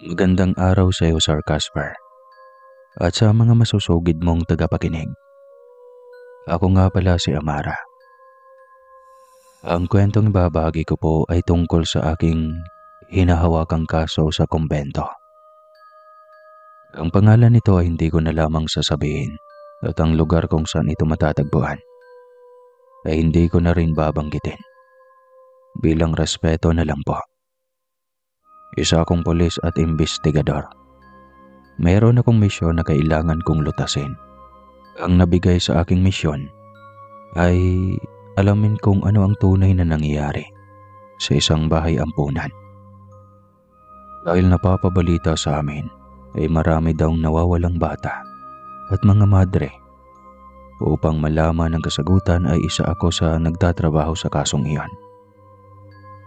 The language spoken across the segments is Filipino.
Magandang araw sa iyo, Sir Casper, at sa mga masusugid mong tagapakinig. Ako nga pala si Amara. Ang kwentong ibabahagi ko po ay tungkol sa aking hinahawakang kaso sa kumbento. Ang pangalan nito ay hindi ko na lamang sasabihin at ang lugar kung saan ito matatagpuan ay hindi ko na rin babanggitin. Bilang respeto na lang po. Isa akong pulis at investigador. Mayroon akong misyon na kailangan kong lutasin. Ang nabigay sa aking misyon ay alamin kung ano ang tunay na nangyayari sa isang bahay ampunan. Dahil napapabalita sa amin ay marami daw nawawalang bata at mga madre. Upang malaman ang kasagutan ay isa ako sa nagtatrabaho sa kasong iyon.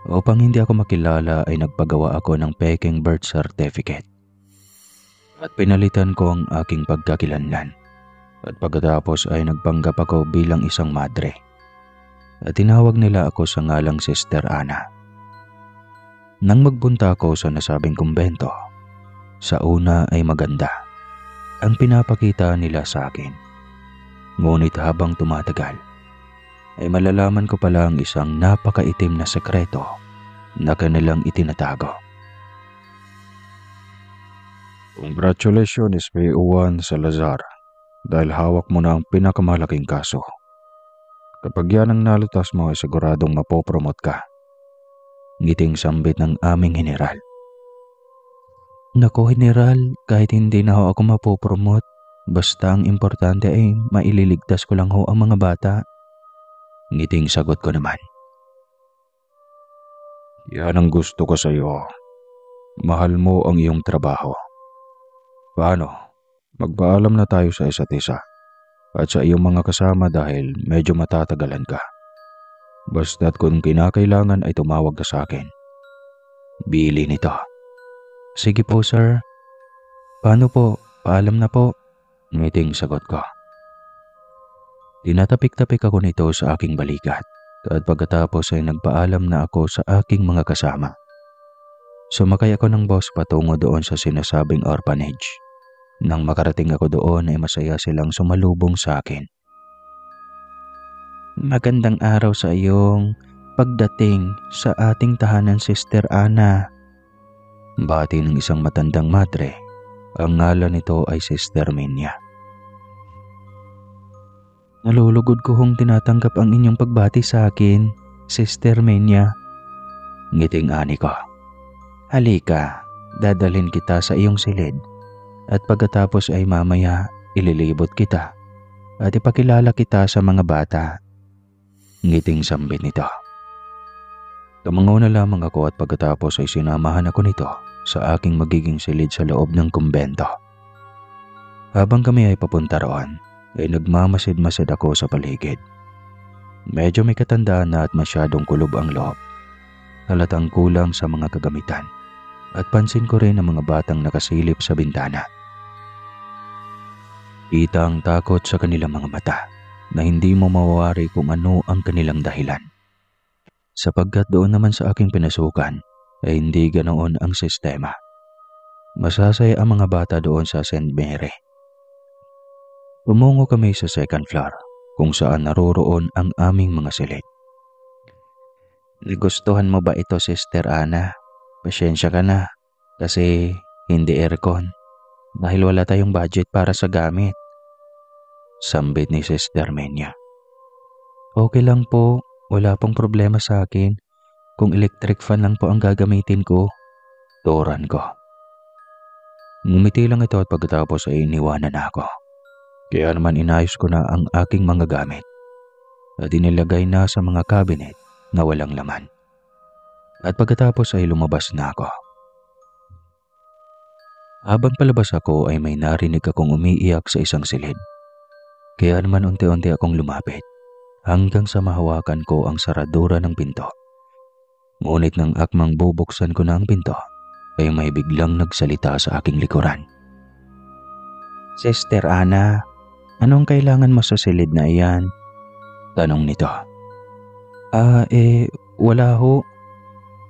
Upang hindi ako makilala ay nagpagawa ako ng peking birth certificate. At pinalitan ko ang aking pagkakilanlan. At pagkatapos ay nagpanggap ako bilang isang madre. At tinawag nila ako sa ngalang Sister Ana. Nang magpunta ako sa nasabing kumbento, sa una ay maganda ang pinapakita nila sa akin. Ngunit habang tumatagal, ay malalaman ko pala ang isang napakaitim na sekreto na kanilang itinatago. Congratulations, PO1 Salazar, dahil hawak mo na ang pinakamalaking kaso. Kapag yan ang nalutas mo ay siguradong mapopromote ka. Ngiting sambit ng aming general. Nako, General, kahit hindi na ho ako mapopromote, basta ang importante ay maililigtas ko lang ho ang mga bata. Ngiting sagot ko naman. Yan ang gusto ko sa iyo. Mahal mo ang iyong trabaho. Paano? Magpaalam na tayo sa isa't isa at sa iyong mga kasama dahil medyo matatagalan ka. Basta't kung kinakailangan ay tumawag ka sa akin. Bili nito. Sige po, sir. Paano po? Paalam na po. Ngiting sagot ko. Tinatapik-tapik ako nito sa aking balikat at pagkatapos ay nagpaalam na ako sa aking mga kasama. Sumakay ako ng bus patungo doon sa sinasabing orphanage. Nang makarating ako doon ay masaya silang sumalubong sa akin. Magandang araw sa iyong pagdating sa ating tahanan, Sister Ana. Bati ng isang matandang madre. Ang ngalan nito ay Sister Minya. Nalulugod ko hong tinatanggap ang inyong pagbati sa akin, Sister Minya. Ngiting ani ko. Halika, dadalhin kita sa iyong silid. At pagkatapos ay mamaya ililibot kita at ipakilala kita sa mga bata. Ngiting sambit nito. Tumangaw na lamang ako at pagkatapos ay sinamahan ako nito sa aking magiging silid sa loob ng kumbento. Habang kami ay papunta roon, ay nagmamasid-masid ako sa paligid. Medyo may katandaan na at masyadong kulob ang loob. Halatang kulang sa mga kagamitan at pansin ko rin ang mga batang nakasilip sa bintana. Kita ang takot sa kanilang mga mata na hindi mo mawawari kung ano ang kanilang dahilan. Sapagkat doon naman sa aking pinasukan ay hindi ganoon ang sistema. Masasaya ang mga bata doon sa St. Mary. Tumungo kami sa second floor kung saan naroroon ang aming mga silid. Nagustuhan mo ba ito, Sister Ana? Pasyensya ka na kasi hindi aircon dahil wala tayong budget para sa gamit. Sambit ni Sister Menya. Okay lang po, wala pong problema sa akin. Kung electric fan lang po ang gagamitin ko. Turan ko. Ngumiti lang ito at pagkatapos ay iniwanan na ako. Kaya naman inayos ko na ang aking mga gamit at inilagay na sa mga cabinet na walang laman. At pagkatapos ay lumabas na ako. Habang palabas ako ay may narinig akong umiiyak sa isang silid. Kaya naman unti-unti akong lumapit hanggang sa mahawakan ko ang saradura ng pinto. Ngunit nang akmang bubuksan ko na ang pinto ay may biglang nagsalita sa aking likuran. Sister Ana, anong kailangan mo sa silid na iyan? Tanong nito. Wala ho.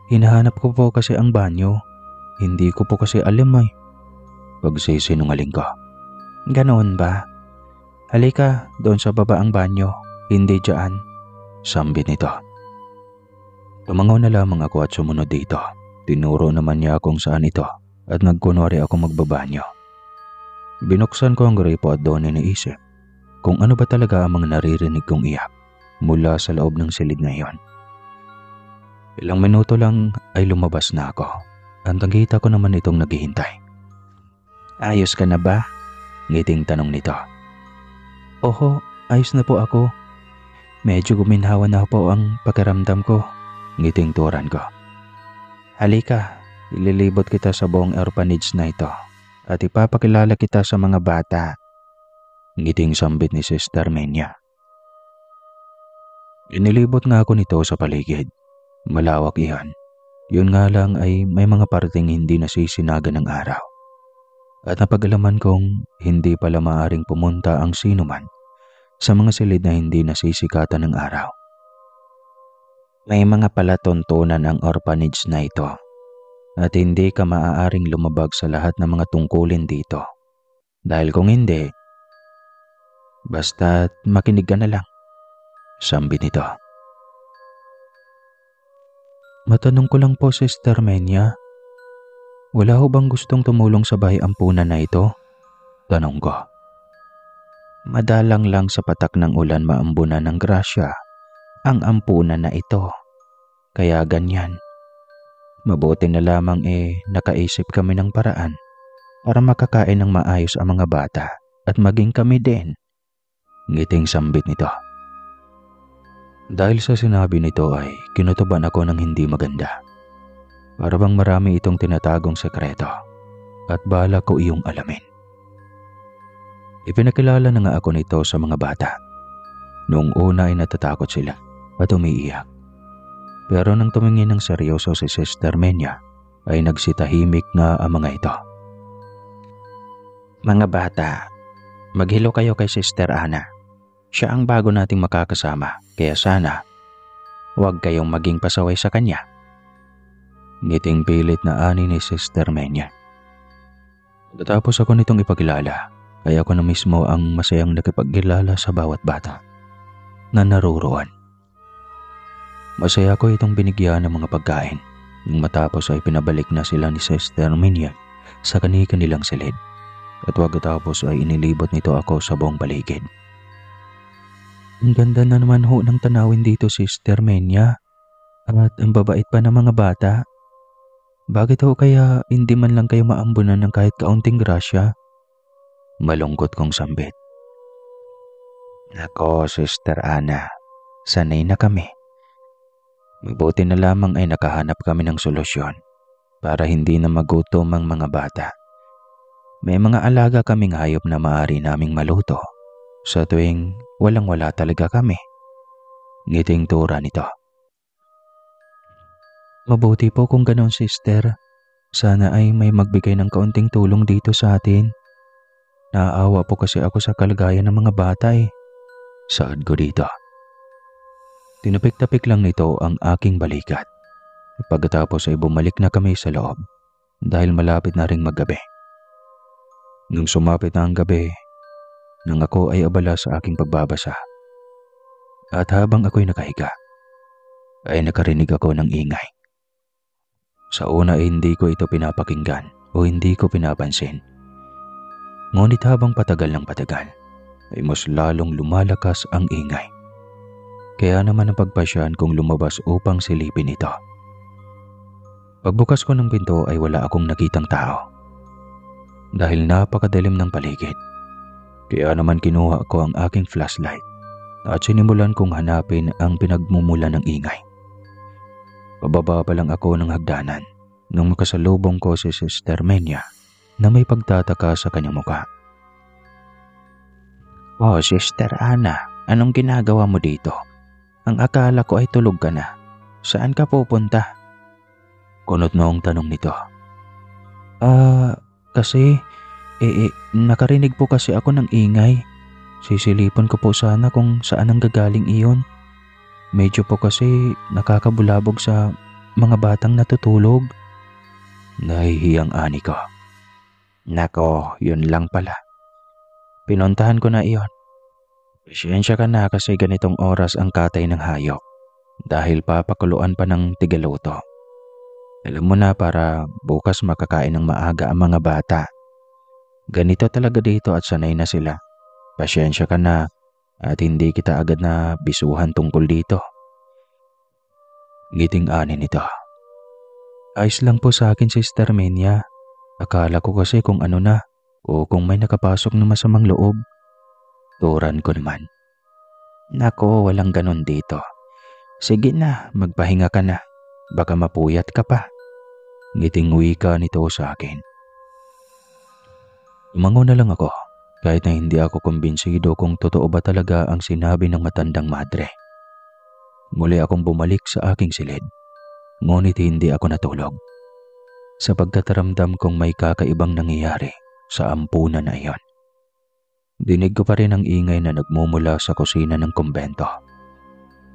Hinahanap ko po kasi ang banyo. hindi ko po kasi alam ay. Pagsisinungaling ko. Ganoon ba? Halika, doon sa baba ang banyo. Hindi dyan. Sambit nito. Tumangaw na lamang ako at sumunod dito. Tinuro naman niya kung saan ito at nagkunwari ako magbabanyo. Binuksan ko ang gripo at doon iniisip kung ano ba talaga ang mga naririnig kong iyak mula sa loob ng silid na iyon. Ilang minuto lang ay lumabas na ako. Ang nakita ko naman itong naghihintay. Ayos ka na ba? Ngiting tanong nito. Oho, ayos na po ako. Medyo guminhawa na po ang pakiramdam ko. Ngiting turan ko. Halika, ililibot kita sa buong orphanage na ito at ipapakilala kita sa mga bata. Ngiting sambit ni Sister Menya. Inilibot nga ako nito sa paligid. Malawak iyan. Yun nga lang ay may mga parting hindi nasisinaga ng araw. At napag-alaman kong hindi pala maaring pumunta ang sinuman sa mga silid na hindi nasisikatan ng araw. May mga palatuntunan ang orphanage na ito at hindi ka maaaring lumabag sa lahat ng mga tungkulin dito. Dahil kung hindi, basta't makinig ka na lang. Sambit nito. Matanong ko lang po, Sister Menya, wala ho bang gustong tumulong sa bahay ampunan na ito? Tanong ko. Madalang lang sa patak ng ulan maambunan ng grasya ang ampunan na ito. Kaya ganyan. Mabuti na lamang nakaisip kami ng paraan para makakain ng maayos ang mga bata at maging kami din. Ngiting sambit nito. Dahil sa sinabi nito ay kinutuban ako ng hindi maganda. Para bang marami itong tinatagong sekreto at bala ko iyong alamin. Ipinakilala na nga ako nito sa mga bata. Noong una ay natatakot sila at umiiyak. Pero nang tumingin ng seryoso si Sister Menya ay nagsitahimik na ang mga ito. Mga bata, maghilo kayo kay Sister Ana. Siya ang bago nating makakasama, kaya sana huwag kayong maging pasaway sa kanya. Ngiting pilit na ani ni Sister Menya. Pagkatapos ako nitong ipakilala, kaya ako na mismo ang masayang nakipagkilala sa bawat bata na naruroon. Masaya ko itong binigyan ng mga pagkain nang matapos ay pinabalik na sila ni Sister Menya sa kani-kanilang silid at pagkatapos ay inilibot nito ako sa buong paligid. Ang ganda na naman ho ng tanawin dito, Sister Menya, at ang babait pa ng mga bata. Bakit ho kaya hindi man lang kayo maambunan ng kahit kaunting grasya? Malungkot kong sambit. Nako, Sister Ana, sanay na kami. Mabuti na lamang ay nakahanap kami ng solusyon para hindi na magutom ang mga bata. May mga alaga kaming hayop na maaari naming maluto sa tuwing walang-wala talaga kami. Ngiting tura nito. Mabuti po kung ganon, Sister. Sana ay may magbigay ng kaunting tulong dito sa atin. Naaawa po kasi ako sa kalagayan ng mga bata eh. Saad ko dito. Tinapik-tapik lang nito ang aking balikat. Pagkatapos ay bumalik na kami sa loob dahil malapit na ring maggabi. Nung sumapit na ang gabi, nang ako ay abala sa aking pagbabasa. At habang ako'y nakahiga, ay nakarinig ako ng ingay. Sa una ay hindi ko ito pinapakinggan o hindi ko pinapansin. Ngunit habang patagal ng patagal, ay mas lalong lumalakas ang ingay. Kaya naman ang pagpasyan kong lumabas upang silipin ito. Pagbukas ko ng pinto ay wala akong nakitang tao. Dahil napakadilim ng paligid, kaya naman kinuha ko ang aking flashlight at sinimulan kong hanapin ang pinagmumula ng ingay. Pababa pa lang ako ng hagdanan nang makasalubong ko si Sister Menya na may pagtataka sa kanyang muka. Oh, Sister Ana, anong ginagawa mo dito? Ang akala ko ay tulog ka na. Saan ka pupunta? Kunot noong tanong nito. Kasi nakarinig po kasi ako ng ingay. Sisilipan ko po sana kung saan ang gagaling iyon. Medyo po kasi nakakabulabog sa mga batang natutulog. Nahihiyang ani ko. Nako, yun lang pala. Pinuntahan ko na iyon. Pasensya ka na kasi ganitong oras ang katay ng hayop dahil papakuluan pa ng tigaluto. Alam mo na para bukas makakain ng maaga ang mga bata. Ganito talaga dito at sanay na sila. Pasensya ka na at hindi kita agad na bisuhan tungkol dito. Ngiting ani nito. Ayos lang po sa akin, Sister Menia. Akala ko kasi kung ano na o kung may nakapasok na masamang loob. Turan ko naman. Nako, walang ganon dito. Sige na, magpahinga ka na. Baka mapuyat ka pa. Ngiting wika nito sa akin. Umango na lang ako kahit na hindi ako kumbinsido kung totoo ba talaga ang sinabi ng matandang madre. Muli akong bumalik sa aking silid. Ngunit hindi ako natulog. Sapagkat ramdam kong may kakaibang nangyayari sa ampunan na iyon. Dinig ko pa rin ang ingay na nagmumula sa kusina ng kumbento.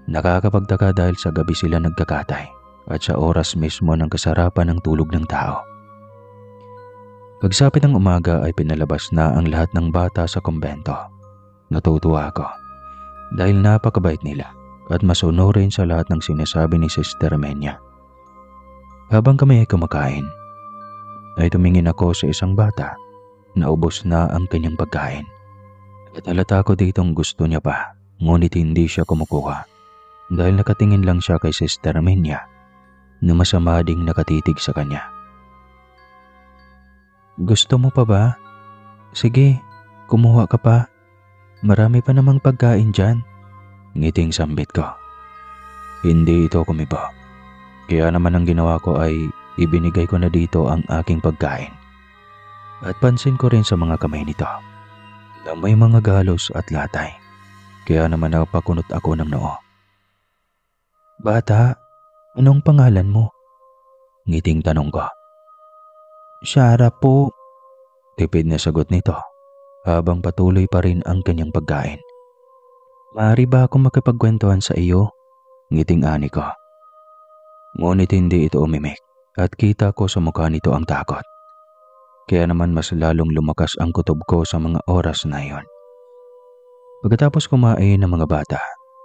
Nakakapagtaka dahil sa gabi sila nagkakatay at sa oras mismo ng kasarapan ng tulog ng tao. Pagsapit ng umaga ay pinalabas na ang lahat ng bata sa kumbento. Natutuwa ako dahil napakabait nila at masunurin sa lahat ng sinasabi ni Sister Menia. Habang kami ay kumakain, ay tumingin ako sa isang bata na ubos na ang kanyang pagkain. At halata ko ditong gusto niya pa, ngunit hindi siya kumukuha dahil nakatingin lang siya kay Sister Menia na masama ding nakatitig sa kanya. Gusto mo pa ba? Sige, kumuha ka pa. Marami pa namang pagkain dyan. Ngiting sambit ko. Hindi ito kumibo. Kaya naman ang ginawa ko ay ibinigay ko na dito ang aking pagkain. At pansin ko rin sa mga kamay nito na may mga galos at latay. Kaya naman napakunot ako ng noo. Bata, anong pangalan mo? Ngiting tanong ko. Shara po. Tipid na sagot nito habang patuloy pa rin ang kanyang pagkain. Maaari ba akong makipagkwentuhan sa iyo? Ngiting ani ko. Ngunit hindi ito umimik at kita ko sa mukha nito ang takot. Kaya naman mas lalong lumakas ang kutob ko sa mga oras na iyon. Pagkatapos kumain ng mga bata,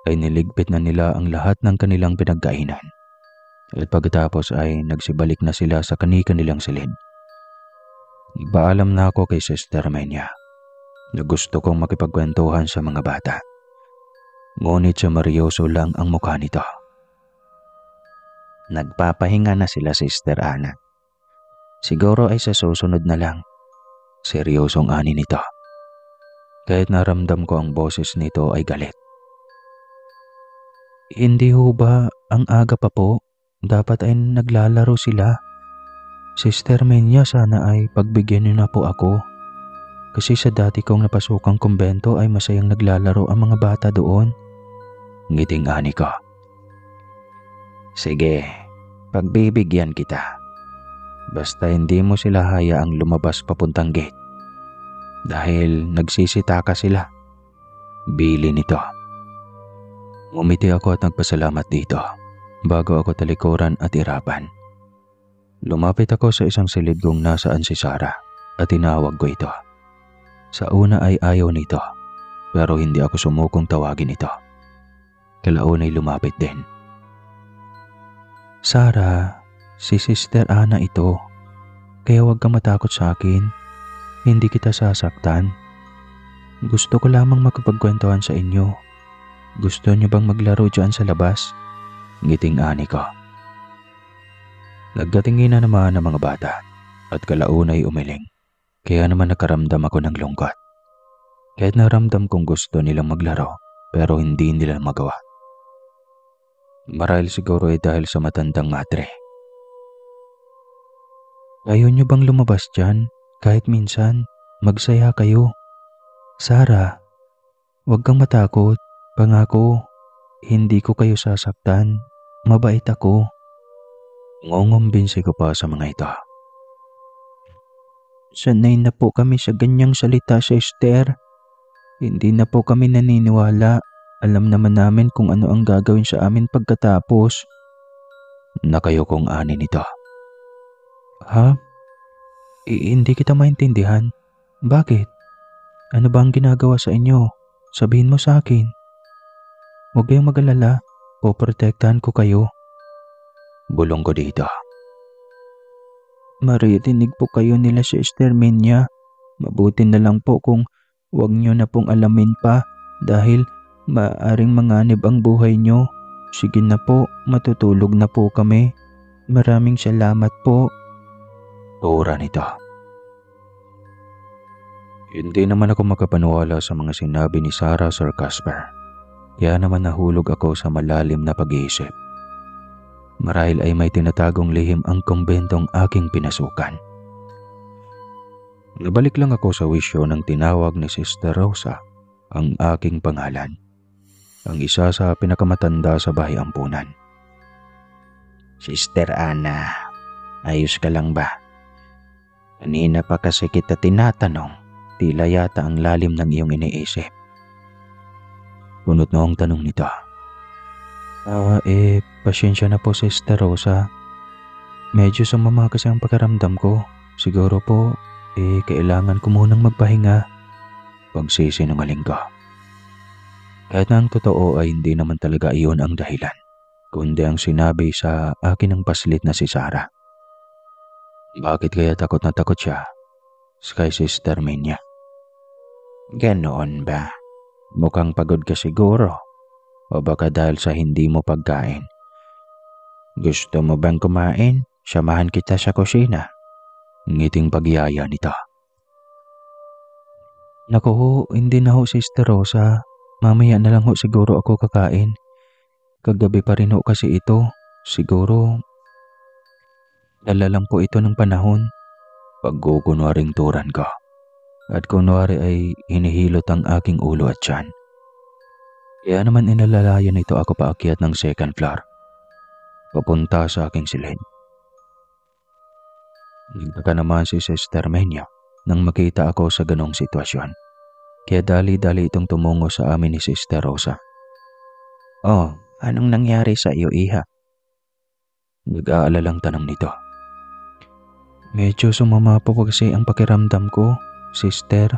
ay niligpit na nila ang lahat ng kanilang pinagkainan. At pagkatapos ay nagsibalik na sila sa kani-kanilang silid. Nagpaalam na ako kay Sister Menia na gusto kong makipagkwentuhan sa mga bata. Ngunit sa seryoso lang ang mukha nito. Nagpapahinga na sila, Sister Ana. Siguro ay sa susunod na lang. Seryosong ani nito. Kahit naramdam ko ang boses nito ay galit. Hindi ho ba ang aga pa po? Dapat ay naglalaro sila. Sister Menia, sana ay pagbigyan niyo na po ako. Kasi sa dati kong napasukang kumbento ay masayang naglalaro ang mga bata doon. Ngiting ani ko. Sige, pagbibigyan kita. Basta hindi mo sila hayaang lumabas papuntang gate. Dahil nagsisitaka sila. Bili nito. Umiti ako at nagpasalamat dito bago ako talikuran at irapan. Lumapit ako sa isang silid kung nasaan si Sarah at tinawag ko ito. Sa una ay ayaw nito pero hindi ako sumukong tawagin ito. Kalaunay lumapit din. Sarah, si Sister Ana ito. Kaya huwag kang matakot sa akin. Hindi kita sasaktan. Gusto ko lamang makapagkwentuhan sa inyo. Gusto niyo bang maglaro dyan sa labas? Ngiting ani ko. Nagdatingin na naman ang mga bata at kalaunay umiling. Kaya naman nakaramdam ako ng lungkot. Kahit naramdam kong gusto nilang maglaro pero hindi nila magawa. Marahil siguro ay dahil sa matandang madre. Ayaw niyo bang lumabas dyan? Kahit minsan, magsaya kayo. Sarah, huwag kang matakot. Pangako, hindi ko kayo sasaktan. Mabait ako. Ngungumbinsi ko pa sa mga ito. Sanay na po kami sa ganyang salita, Sister. Hindi na po kami naniniwala. Alam naman namin kung ano ang gagawin sa amin pagkatapos. Nakayokong ani nito. Ha? Hindi kita maintindihan. Bakit? Ano ba ang ginagawa sa inyo? Sabihin mo sa akin. Huwag kayong mag-alala. Poprotektahan ko kayo. Bulong ko dito. Maririnig po kayo nila si Esterminia. Mabuti na lang po kung huwag nyo na pong alamin pa dahil maaring manganib ang buhay nyo. Sige na po, matutulog na po kami. Maraming salamat po. Tura nito. Hindi naman ako makapaniwala sa mga sinabi ni Sarah, Sir Casper. Kaya naman nahulog ako sa malalim na pag-iisip. Marahil ay may tinatagong lihim ang kumbentong aking pinasukan. Nabalik lang ako sa wisyo nang tinawag ni Sister Rosa ang aking pangalan. Ang isa sa pinakamatanda sa bahay ampunan. Sister Ana, ayos ka lang ba? Kanina pa kasi kita tinatanong, tila yata ang lalim ng iyong iniisip. Punot noong tanong nito. Pasensya na po Sister Rosa. Medyo sumama kasi ang pakiramdam ko. Siguro po, kailangan ko munang magpahinga. Pagsisinungaling ko. Kahit na ang totoo ay hindi naman talaga iyon ang dahilan, kundi ang sinabi sa akin ng paslit na si Sarah. Bakit kaya takot na takot siya kay Sister Minya? Ganoon ba? Mukhang pagod ka siguro. O baka dahil sa hindi mo pagkain. Gusto mo bang kumain? Samahan kita sa kusina. Ngiting pagyaya nito. Naku ho, hindi na ho Sister Rosa. Mamaya na lang ho siguro ako kakain. Kagabi pa rin ho kasi ito. Siguro, dala lang po ito ng panahon. Pagkukunwaring turan ko. At kunwari ay hinihilot ang aking ulo at tiyan. Kaya naman inalalayan ito ako paakyat ng second floor. Papunta sa aking silid. Nagtaka naman si Sister Menya nang makita ako sa ganong sitwasyon. Kaya dali-dali itong tumungo sa amin ni Sister Rosa. Oh, anong nangyari sa iyo, Iha? Nag-aalalang tanong nito. Medyo sumama po kasi ang pakiramdam ko, Sister.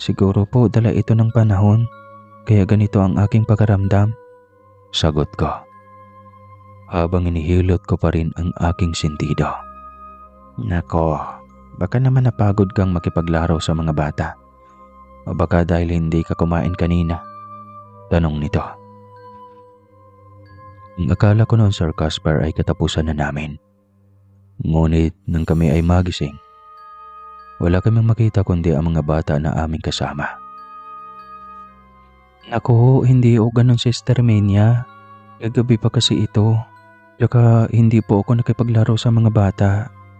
Siguro po dala ito ng panahon, kaya ganito ang aking pakiramdam. Sagot ko, habang inihilot ko pa rin ang aking sentido. Nako, baka naman napagod kang makipaglaro sa mga bata. O baka dahil hindi ka kumain kanina? Tanong nito. Ang akala ko noon, Sir Casper, ay katapusan na namin. Ngunit nang kami ay magising, wala kaming makita kundi ang mga bata na aming kasama. Naku, hindi o ganun Sister Menya. Kagabi pa kasi ito. Tsaka hindi po ako nakipaglaro sa mga bata.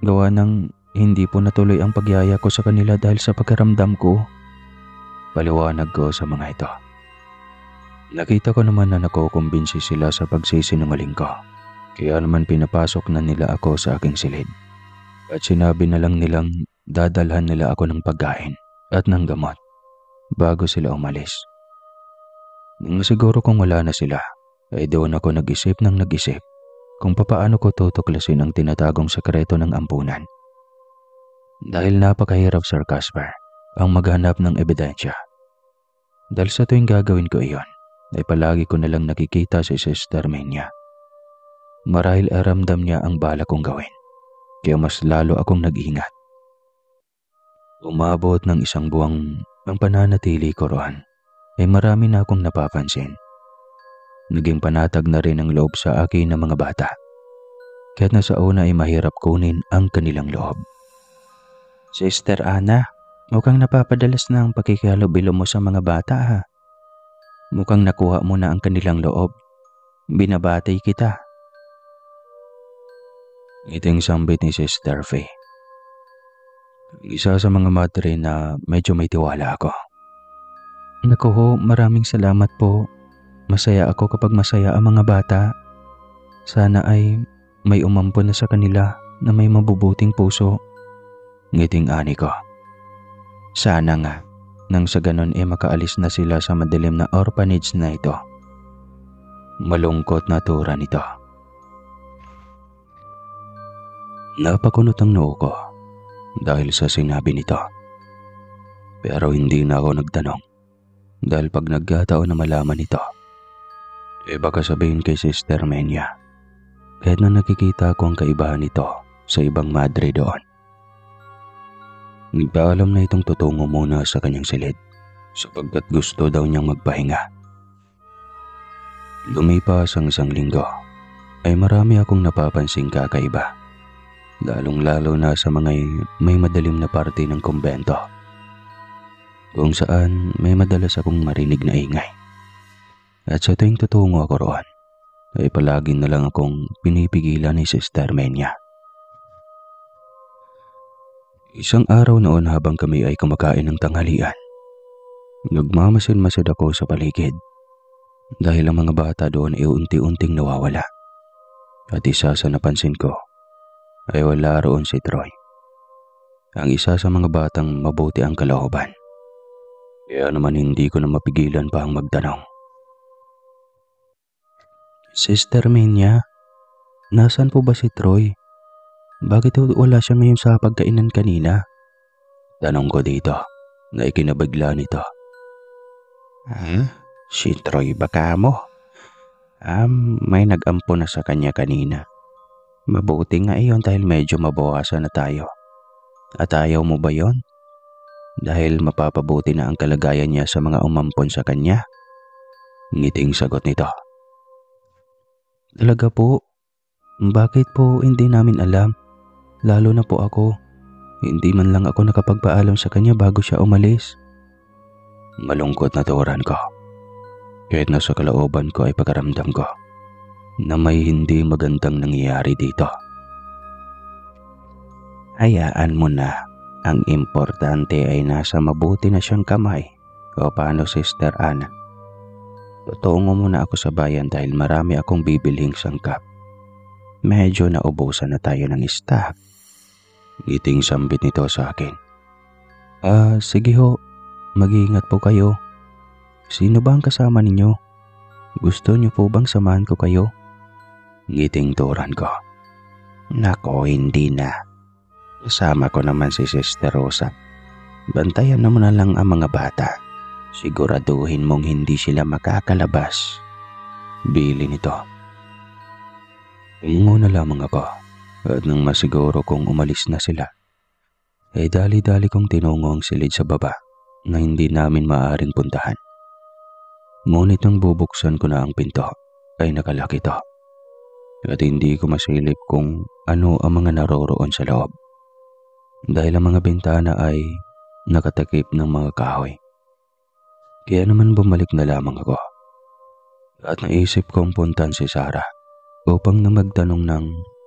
Gawa ng hindi po natuloy ang pagyaya ko sa kanila dahil sa pakiramdam ko. Paliwanag ko sa mga ito. Nakita ko naman na nakukumbinsi sila sa pagsisinungaling ko. Kaya naman pinapasok na nila ako sa aking silid. At sinabi na lang nilang dadalhan nila ako ng pagkain at ng gamot bago sila umalis. Nang siguro kung wala na sila, ay doon ako nag-isip kung papaano ko tutuklasin ang tinatagong sekreto ng ampunan. Dahil napakahirap, Sir Casper, ang maghanap ng ebidensya. Dahil sa tuwing gagawin ko iyon, ay palagi ko nalang nakikita si Sister Menya. Marahil aramdam niya ang bala kong gawin, kaya mas lalo akong nag-ingat. Umabot ng 1 buwang ang pananatili ko roon, ay marami na akong napapansin. Naging panatag na rin ang loob sa akin ng mga bata, kaya't nasa una ay mahirap kunin ang kanilang loob. Sister Ana, mukhang napapadalas na ang pakikihalubilo mo sa mga bata ha. Mukhang nakuha mo na ang kanilang loob. Binabatay kita. Iting sambit ni Sister Faye. Isa sa mga madre na medyo may tiwala ako. Naku ho, maraming salamat po. Masaya ako kapag masaya ang mga bata. Sana ay may umampon na sa kanila na may mabubuting puso. Ngiting ani ko. Sana nga, nang sa ganon makaalis na sila sa madilim na orphanage na ito. Malungkot na tura nito. Napakunot ang noo ko dahil sa sinabi nito. Pero hindi na ako nagtanong dahil pag nagkataon na malaman ito, baka sabihin kay Sister Menya. Kahit na nakikita ko ang kaibahan nito sa ibang madre doon. Nagpaalam na itong tutungo muna sa kanyang silid sapagkat gusto daw niyang magpahinga. Lumipas ang 1 linggo ay marami akong napapansing kakaiba. Lalong-lalo na sa mga may madilim na parte ng kumbento. Kung saan may madalas akong marinig na ingay. At sa tuwing tutungo ako roon, ay palagi na lang akong pinipigilan ni Sister Menya. Isang araw noon habang kami ay kumakain ng tanghalian, nagmamasid-masid ako sa paligid dahil ang mga bata doon ay unti-unting nawawala. At isa sa napansin ko ay wala roon si Troy. Ang isa sa mga batang mabuti ang kalooban. Kaya naman hindi ko na mapigilan pa ang magtanong. Sister Menya, nasan po ba si Troy? Bakit wala siya ngayon sa pagkainan kanina? Tanong ko dito na ikinabigla nito. Si Troy baka mo? May nag-ampo na sa kanya kanina. Mabuti nga iyon dahil medyo mabawasan na tayo. At ayaw mo ba yon? Dahil mapapabuti na ang kalagayan niya sa mga umampon sa kanya? Ngiting sagot nito. Talaga po? Bakit po hindi namin alam? Lalo na po ako. Hindi man lang ako nakapagpaalam sa kanya bago siya umalis. Malungkot na turan ko. Kahit nasa kalooban ko ay pagkaramdam ko na may hindi magandang nangyayari dito. Hayaan mo na. Ang importante ay nasa mabuti na siyang kamay. O paano, Sister Ana? Tutungo muna ako sa bayan dahil marami akong bibilhing sangkap. Medyo naubusan na tayo ng stock. Ngiting sambit nito sa akin. Sige ho. Mag-iingat po kayo. Sino ba ang kasama ninyo? Gusto niyo po bang samahan ko kayo? Ngiting turan ko. Nako, hindi na. Kasama ko naman si Sister Rosa. Bantayan naman na lang ang mga bata. Siguraduhin mong hindi sila makakalabas. Bili nito. Umungo na lamang ako at nang masiguro kong umalis na sila, ay dali-dali kong tinungo ang silid sa baba na hindi namin maaaring puntahan. Ngunit nang bubuksan ko na ang pinto ay nakalak ito at hindi ko masilip kung ano ang mga naroroon sa loob. Dahil ang mga bintana ay nakatakip ng mga kahoy. Kaya naman bumalik na lamang ako. At naisip kong puntan si Sarah upang na magtanong ng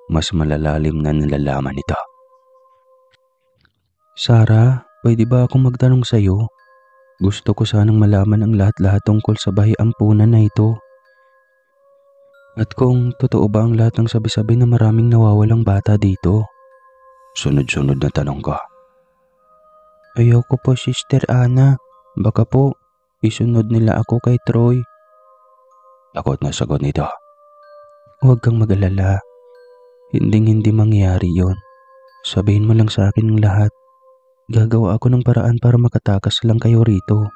mas malalalim na nalalaman nito. Sarah, pwede ba akong magtanong sa iyo? Gusto ko sanang malaman ang lahat-lahat tungkol sa bahay ampunan na ito. At kung totoo ba ang lahat ng sabi-sabi na maraming nawawalang bata dito? Sunod-sunod na tanong ko. Ayoko po, Sister Ana. Baka po, isunod nila ako kay Troy. Takot na sagot nito. Huwag kang mag-alala. Hindi mangyayari yon. Sabihin mo lang sa akin ang lahat. Gagawa ako ng paraan para makatakas lang kayo rito.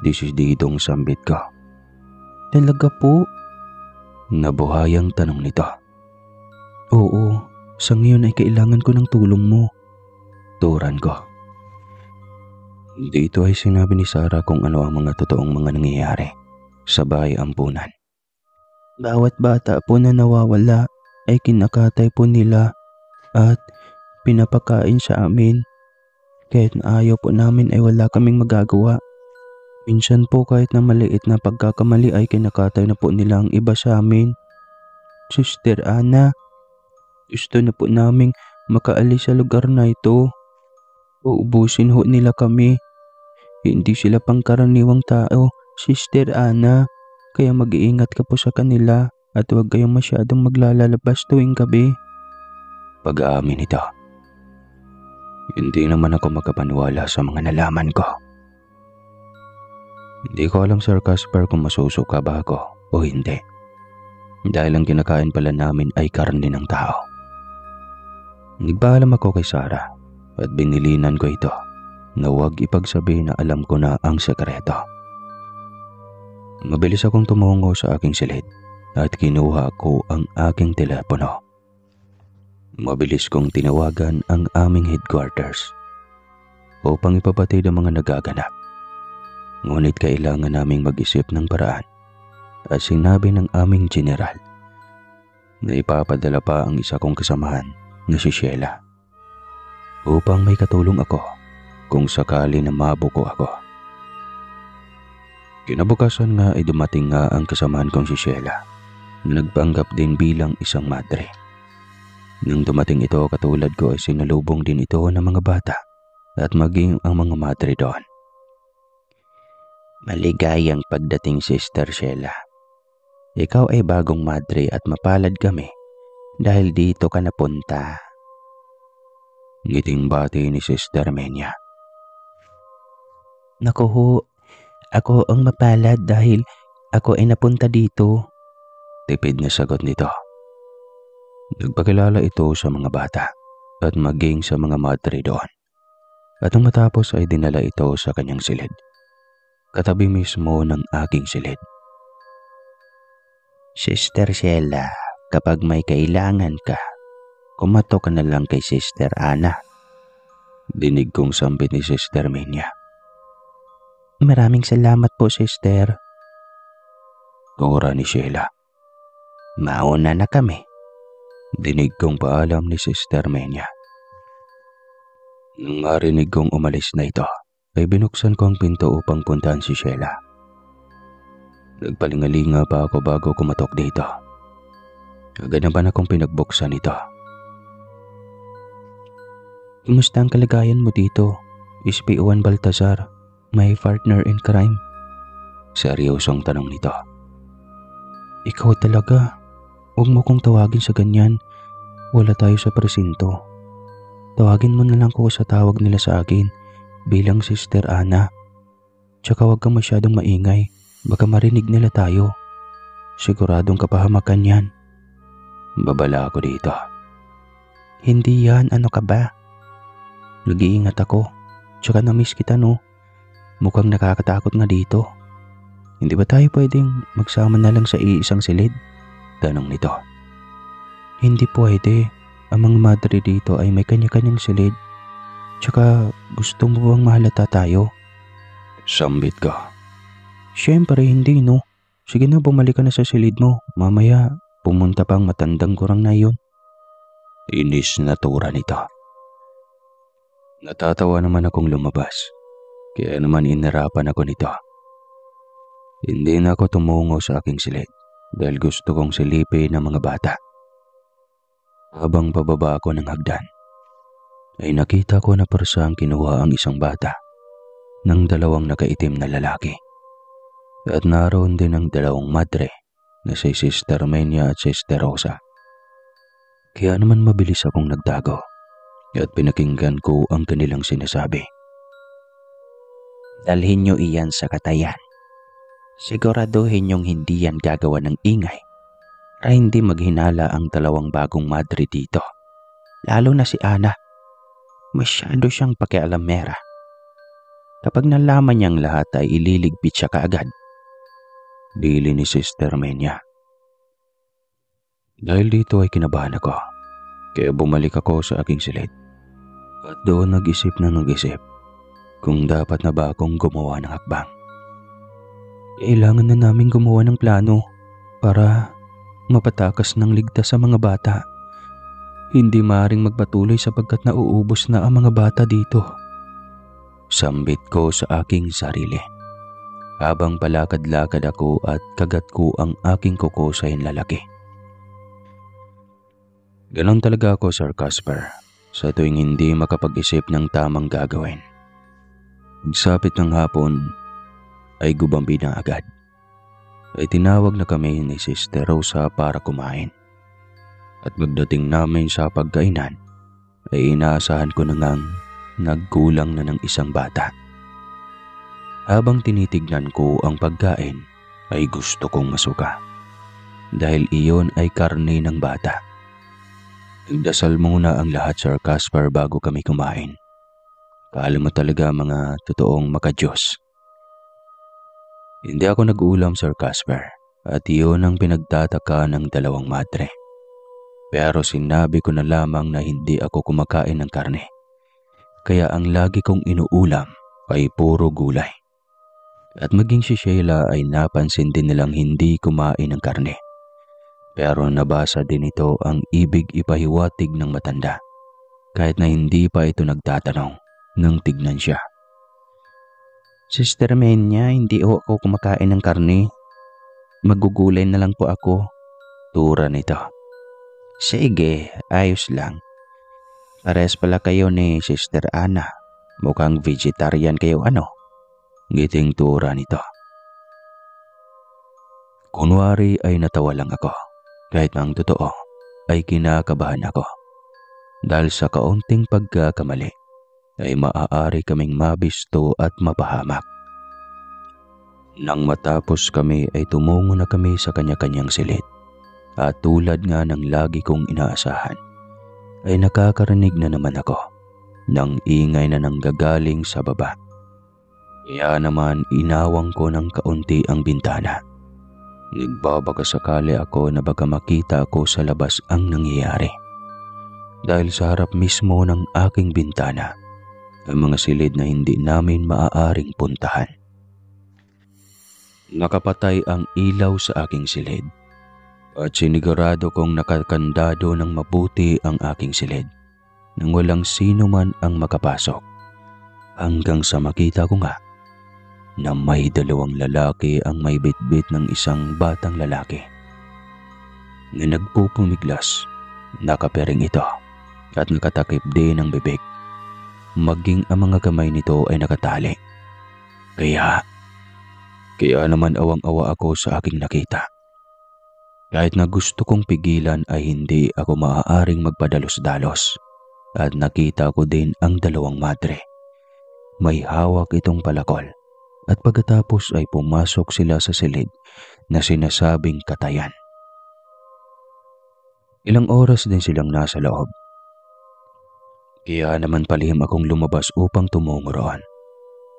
Desididong sambit ko. Talaga po? Nabuhayang tanong nito. Oo. Sa ngayon ay kailangan ko ng tulong mo. Turan ko. Dito ay sinabi ni Sarah kung ano ang mga totoong mga nangyayari sa bahay ampunan. Bawat bata po na nawawala ay kinakatay po nila at pinapakain sa amin. Kahit na ayaw po namin ay wala kaming magagawa. Minsan po kahit na maliit na pagkakamali ay kinakatay na po nila ang iba sa amin. Sister Ana, gusto na po naming makaalis sa lugar na ito. Uubusin ho nila kami. Hindi sila pangkaraniwang tao, Sister Ana. Kaya mag-iingat ka po sa kanila at huwag kayong masyadong maglalabas tuwing gabi. Pag-aamin ito. Hindi naman ako magkapaniwala sa mga nalaman ko. Hindi ko alam, Sir Casper, kung masusuka ba ako o hindi. Dahil ang kinakain pala namin ay karne ng tao. Nagpaalam ako kay Sarah at binilinan ko ito na huwag ipagsabi na alam ko na ang sekreto. Mabilis akong tumungo sa aking silid at kinuha ko ang aking telepono. Mabilis kong tinawagan ang aming headquarters upang ipapatid ang mga nagaganap. Ngunit kailangan naming mag-isip ng paraan at sinabi ng aming general na ipapadala pa ang isa kong kasamahan na si Sheila upang may katulong ako kung sakali na mabuko ako. Kinabukasan nga ay dumating nga ang kasamahan kong si Sheila na nagpanggap din bilang isang madre. Nang dumating ito, katulad ko ay sinalubong din ito ng mga bata at maging ang mga madre doon. Maligayang pagdating, Sister Sheila. Ikaw ay bagong madre at mapalad kami dahil dito ka napunta. Ngiting bati ni Sister Menia. Naku ho, ako ang mapalad dahil ako ay napunta dito. Tipid na sagot nito. Nagpakilala ito sa mga bata at maging sa mga madre doon. At nang matapos ay dinala ito sa kanyang silid. Katabi mismo ng aking silid. Sister Sheila, kapag may kailangan ka, kumato ka na lang kay Sister Ana. Dinig kong sambit ni Sister Menia. Maraming salamat po, Sister. Tura ni Sheila. Mauna na kami. Dinig kong paalam ni Sister Menia. Nang marinig kong umalis na ito, ay binuksan ko ang pinto upang puntahan si Sheila. Nagpalingalinga pa ako bago kumatok dito. Agad naman akong pinagbuksan ito. Kumusta ang kalagayan mo dito, SPO1 Baltazar, my partner in crime? Seryosong tanong nito. Ikaw talaga. Huwag mo kong tawagin sa ganyan. Wala tayo sa presinto. Tawagin mo na lang ko sa tawag nila sa akin bilang Sister Ana. Tsaka huwag kang masyadong maingay. Baka marinig nila tayo. Siguradong kapahamakan yan. Babala ako dito. Hindi yan, ano ka ba? Nag-iingat ako. Tsaka na-miss kita, no? Mukhang nakakatakot nga dito. Hindi ba tayo pwedeng magsama na lang sa iisang silid? Tanong nito. Hindi pwede. Ang mga madre dito ay may kanya-kanyang silid. Tsaka gusto mo bang mahalata tayo? Sambit ko. Siyempre hindi, no? Sige na, bumalik ka na sa silid mo. Mamaya pumunta pang matandang kurang na yun. Inis na tura nito. Natatawa naman akong lumabas. Kaya naman inarapan ako nito. Hindi na ako tumungo sa aking silid dahil gusto kong silipin ng mga bata. Habang pababa ako ng hagdan, ay nakita ko na parsang kinuha ang isang bata ng dalawang nakaitim na lalaki. At naroon din ang dalawang madre na si Sister Menia at Sister Rosa. Kaya naman mabilis akong nagtago at pinakinggan ko ang kanilang sinasabi. Dalhin niyo iyan sa katayan. Siguraduhin niyong hindi yan gagawa ng ingay para hindi maghinala ang dalawang bagong madre dito. Lalo na si Ana. Masyado siyang pakialamera. Kapag nalaman niyang lahat ay ililigpit siya kaagad. Dili ni Sister Menia. Dahil dito ay kinabahan ako. Kaya bumalik ako sa aking silid. At doon nag-isip kung dapat na ba akong gumawa ng hakbang. Kailangan na namin gumawa ng plano para mapatakas ng ligtas sa mga bata. Hindi maaaring magpatuloy sapagkat nauubos na ang mga bata dito. Sambit ko sa aking sarili. Habang palakad-lakad ako at kagat ko ang aking kuko sa lalaki. Ganon talaga ako, Sir Casper, sa tuwing hindi makapag-isip ng tamang gagawin. Pagsapit ng hapon, ay gubambi na agad. Ay tinawag na kami ni Sister Rosa para kumain. At magdating namin sa pagkainan, ay inaasahan ko na ngang nagkulang na ng isang bata. Habang tinitignan ko ang pagkain, ay gusto kong masuka. Dahil iyon ay karne ng bata. Nagdasal muna ang lahat, Sir Casper, bago kami kumain. Kala mo talaga mga totoong makadiyos. Hindi ako nag-ulam, Sir Casper, at iyon ang pinagtataka ng dalawang madre. Pero sinabi ko na lamang na hindi ako kumakain ng karne. Kaya ang lagi kong inuulam ay puro gulay. At maging si Sheila ay napansin din nilang hindi kumain ng karne. Pero nabasa din ito ang ibig ipahiwatig ng matanda. Kahit na hindi pa ito nagtatanong nang tignan siya. Sister Menya, hindi ako kumakain ng karne. Magugulay na lang po ako. Tura nito. Sige, ayos lang. Pares pala kayo ni Sister Ana. Mukhang vegetarian kayo ano? Ngiting tura nito. Kunwari ay natawa lang ako. Kahit ang totoo ay kinakabahan ako. Dahil sa kaunting pagkakamali ay maaari kaming mabisto at mapahamak. Nang matapos kami ay tumungo na kami sa kanya-kanyang silid. At tulad nga ng lagi kong inaasahan, ay nakakarinig na naman ako ng ingay na nanggagaling sa baba. Kaya naman inawang ko ng kaunti ang bintana. Nagbabaka sakali ako na baka makita ko sa labas ang nangyayari. Dahil sa harap mismo ng aking bintana, ang mga silid na hindi namin maaaring puntahan. Nakapatay ang ilaw sa aking silid. At sinigurado kong nakakandado ng mabuti ang aking silid nang walang sino man ang makapasok. Hanggang sa makita ko nga na may dalawang lalaki ang may bitbit ng isang batang lalaki na nagpupumiglas. Nakapering ito at nakatakip din ang bibig. Maging ang mga kamay nito ay nakatali. Kaya naman awang-awa ako sa aking nakita. Kahit na gusto kong pigilan ay hindi ako maaaring magpadalos-dalos at nakita ko din ang dalawang madre. May hawak itong palakol at pagkatapos ay pumasok sila sa silid na sinasabing katayan. Ilang oras din silang nasa loob. Kaya naman palihim akong lumabas upang tumungo roon.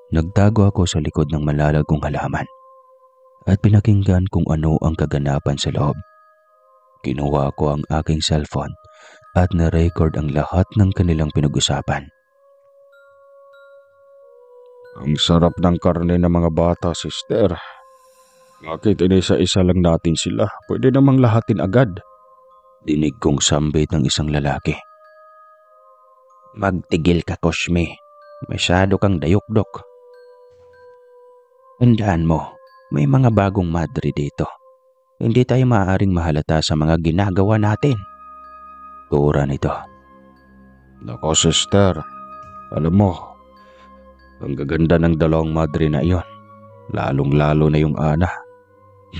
Nagtago ako sa likod ng malalagong halaman at pinakinggan kung ano ang kaganapan sa loob. Kinuha ko ang aking cellphone at na-record ang lahat ng kanilang pinag-usapan. Ang sarap ng karne ng mga bata, sister. Bakit inisa-isa lang natin sila? Pwede namang lahatin agad. Dinig kong sambit ng isang lalaki. Magtigil ka, Cosme. Masyado kang dayok-dok. Tandaan mo, may mga bagong madre dito. Hindi tayo maaaring mahalata sa mga ginagawa natin. Tura nito. Nako, sister. Alam mo, ang gaganda ng dalawang madre na iyon. Lalong-lalo na yung Ana.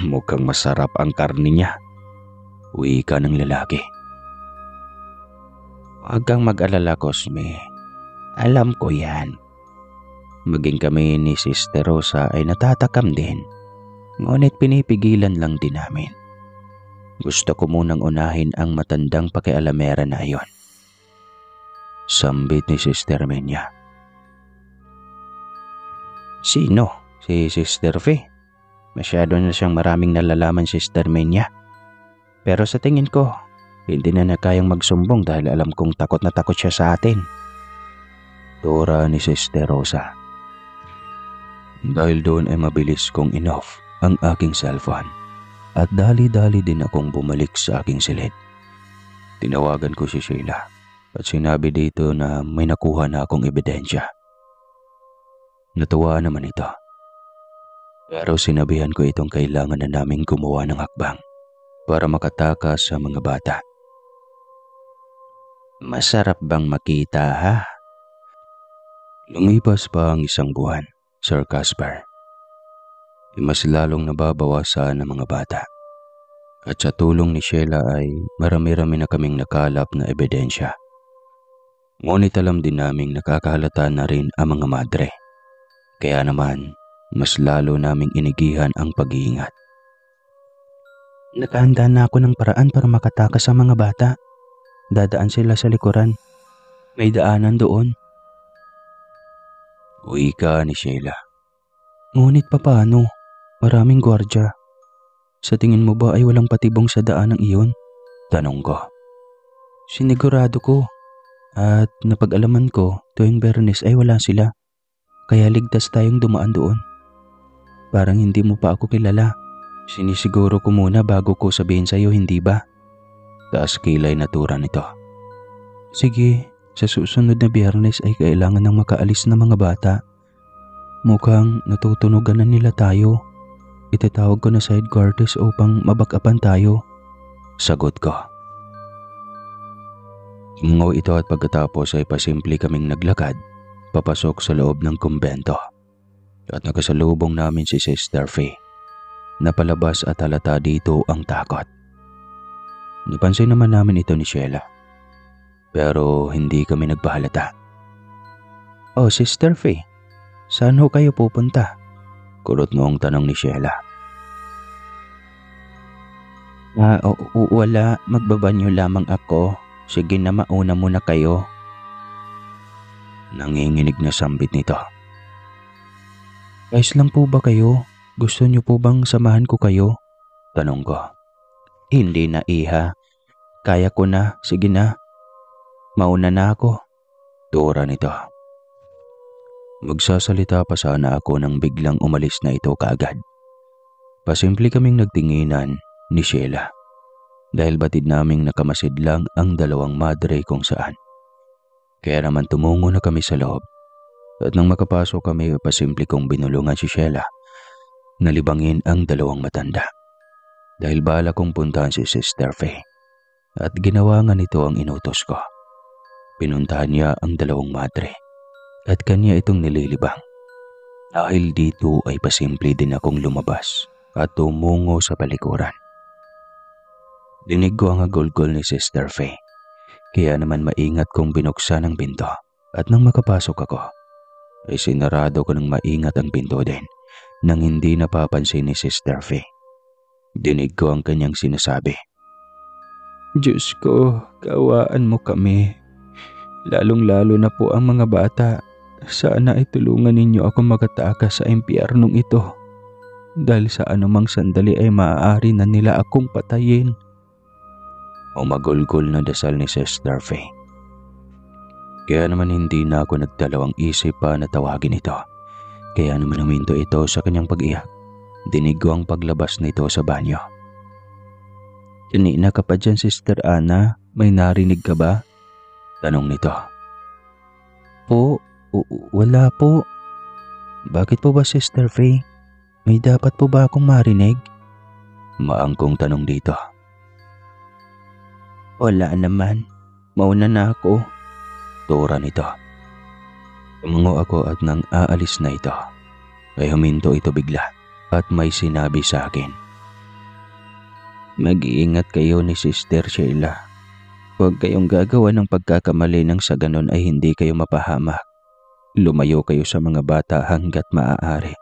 Mukhang masarap ang karne niya. Wika ng lalaki. Huwag kang mag-alala, Cosme. Alam ko yan. Maging kami ni Sister Rosa ay natatakam din. Ngunit pinipigilan lang din namin. Gusto ko munang unahin ang matandang pakialamera na iyon. Sambit ni Sister Menya. Sino? Si Sister Fe. Masyado na siyang maraming nalalaman, Sister Menya. Pero sa tingin ko, hindi na kayang magsumbong dahil alam kong takot na takot siya sa atin. Tura ni Sister Rosa. Dahil doon ay mabilis kong in-off ang aking cellphone at dali-dali din akong bumalik sa aking silid. Tinawagan ko si Sheila at sinabi dito na may nakuha na akong ebidensya. Natuwa naman ito. Pero sinabihan ko itong kailangan na naming gumawa ng hakbang para makatakas sa mga bata. Masarap bang makita, ha? Lumipas pa ang isang buwan, Sir Casper. Mas lalong nababawasan ang mga bata. At sa tulong ni Sheila ay marami-rami na kaming nakalap na ebidensya. Ngunit alam din naming nakakahalata na rin ang mga madre. Kaya naman, mas lalo naming inigihan ang pag-iingat. Nakahanda na ako ng paraan para makatakas sa mga bata. Dadaan sila sa likuran. May daanan doon. Wika ni Sheila. Ngunit papaano? Maraming gwardya. Sa tingin mo ba ay walang patibong sa daanang iyon? Tanong ko. Sinigurado ko. At napag-alaman ko tuwing Bernes ay wala sila. Kaya ligtas tayong dumaan doon. Parang hindi mo pa ako kilala. Sinisiguro ko muna bago ko sabihin sa'yo, hindi ba? Taas kilay na tura nito. Sige, sa susunod na Biyernes ay kailangan ng makaalis na mga bata. Mukhang natutunugan na nila tayo. Itatawag ko na sa headquarters upang mabakapan tayo. Sagot ko. Umangaw ito at pagkatapos ay pasimple kaming naglakad papasok sa loob ng kumbento. At nakasalubong namin si Sister Faye. Napalabas at halata dito ang takot. Napansin naman namin ito ni Sheila. Pero hindi kami nagpahalata. Oh, Sister Faye, saan ho kayo pupunta? Kulot noong tanong ni Sheila. Wala, magbabanyo lamang ako. Sige na, mauna muna kayo. Nanginginig na sambit nito. Guys lang po ba kayo? Gusto niyo po bang samahan ko kayo? Tanong ko. Hindi na, iha. Kaya ko na, sige na. Mauna na ako. Tura nito. Magsasalita pa sana ako nang biglang umalis na ito kaagad. Pasimple kaming nagtinginan ni Sheila. Dahil batid naming nakamasid lang ang dalawang madre kung saan. Kaya naman tumungo na kami sa loob. At nang makapasok kami, pasimple kong binulungan si Sheila. Nalibangin ang dalawang matanda. Dahil bala kong puntahan si Sister Faye. At ginawa nga nito ang inutos ko. Pinuntahan niya ang dalawang madre. At kanya itong nililibang. Dahil dito ay pasimple din akong lumabas at tumungo sa palikuran. Dinig ko ang agulgol ni Sister Faye. Kaya naman maingat kong binuksan ang pinto. At nang makapasok ako, ay sinarado ko ng maingat ang pinto din nang hindi napapansin ni Sister Faye. Dinig ko ang kanyang sinasabi. Diyos ko, kaawaan mo kami. Lalong-lalo na po ang mga bata. Sana ay tulungan ninyo ako makatakas sa impyernong ito. Dahil sa anumang sandali ay maaari na nila akong patayin. Umagulgol na dasal ni Sister Faye. Kaya naman hindi na ako nagdalawang isip pa na tawagin ito. Kaya naman huminto ito sa kanyang pag-iyak. Dinig ko ang paglabas nito sa banyo. Kanina ka pa dyan, Sister Ana. May narinig ka ba? Tanong nito. Wala po. Bakit po ba, Sister Faye? May dapat po ba akong marinig? Maangkong tanong dito. Wala naman. Mauna na ako. Tura nito. Tumango ako at nang aalis na ito, ay huminto ito bigla at may sinabi sa akin. Mag-iingat kayo ni Sister Sheila. Huwag kayong gagawa ng pagkakamali nang sa ganon ay hindi kayo mapahamak. Lumayo kayo sa mga bata hanggat maaari.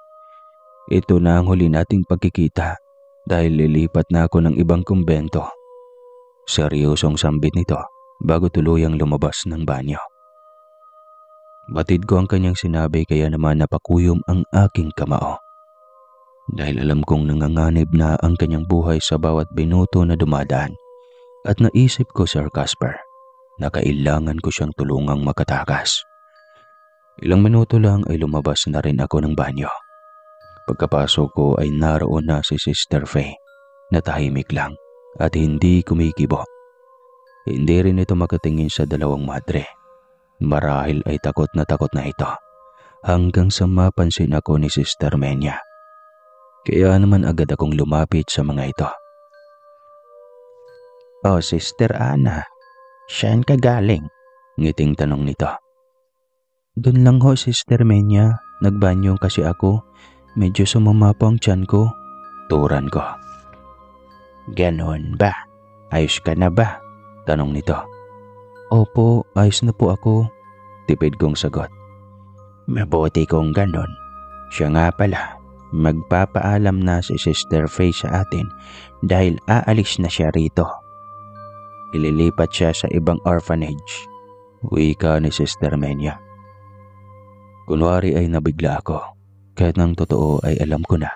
Ito na ang huli nating pagkikita dahil lilipat na ako ng ibang kumbento. Seryosong sambit nito bago tuluyang lumabas ng banyo. Batid ko ang kanyang sinabi kaya naman napakuyom ang aking kamao. Dahil alam kong nanganganib na ang kanyang buhay sa bawat binuto na dumadaan. At naisip ko, Sir Casper, na kailangan ko siyang tulungang makatakas. Ilang minuto lang ay lumabas na rin ako ng banyo. Pagkapasok ko ay naroon na si Sister Faye na tahimik lang at hindi kumikibo. Hindi rin ito makatingin sa dalawang madre. Marahil ay takot na ito hanggang sa mapansin ako ni Sister Menya. Kaya naman agad akong lumapit sa mga ito. Oh, Sister Ana, saan ka galing? Ngiting tanong nito. Doon lang ho, Sister Menya. Nagbanyo kasi ako. Medyo sumama po ang tiyan ko. Turan ko. Ganon ba? Ayos ka na ba? Tanong nito. Opo, ayos na po ako. Tipid kong sagot. Mabuti kung ganon. Siya nga pala, magpapaalam na si Sister Faye sa atin dahil aalis na siya rito. ililipat siya sa ibang orphanage. Wika ni Sister Menya. Kunwari ay nabigla ako, kahit ng totoo ay alam ko na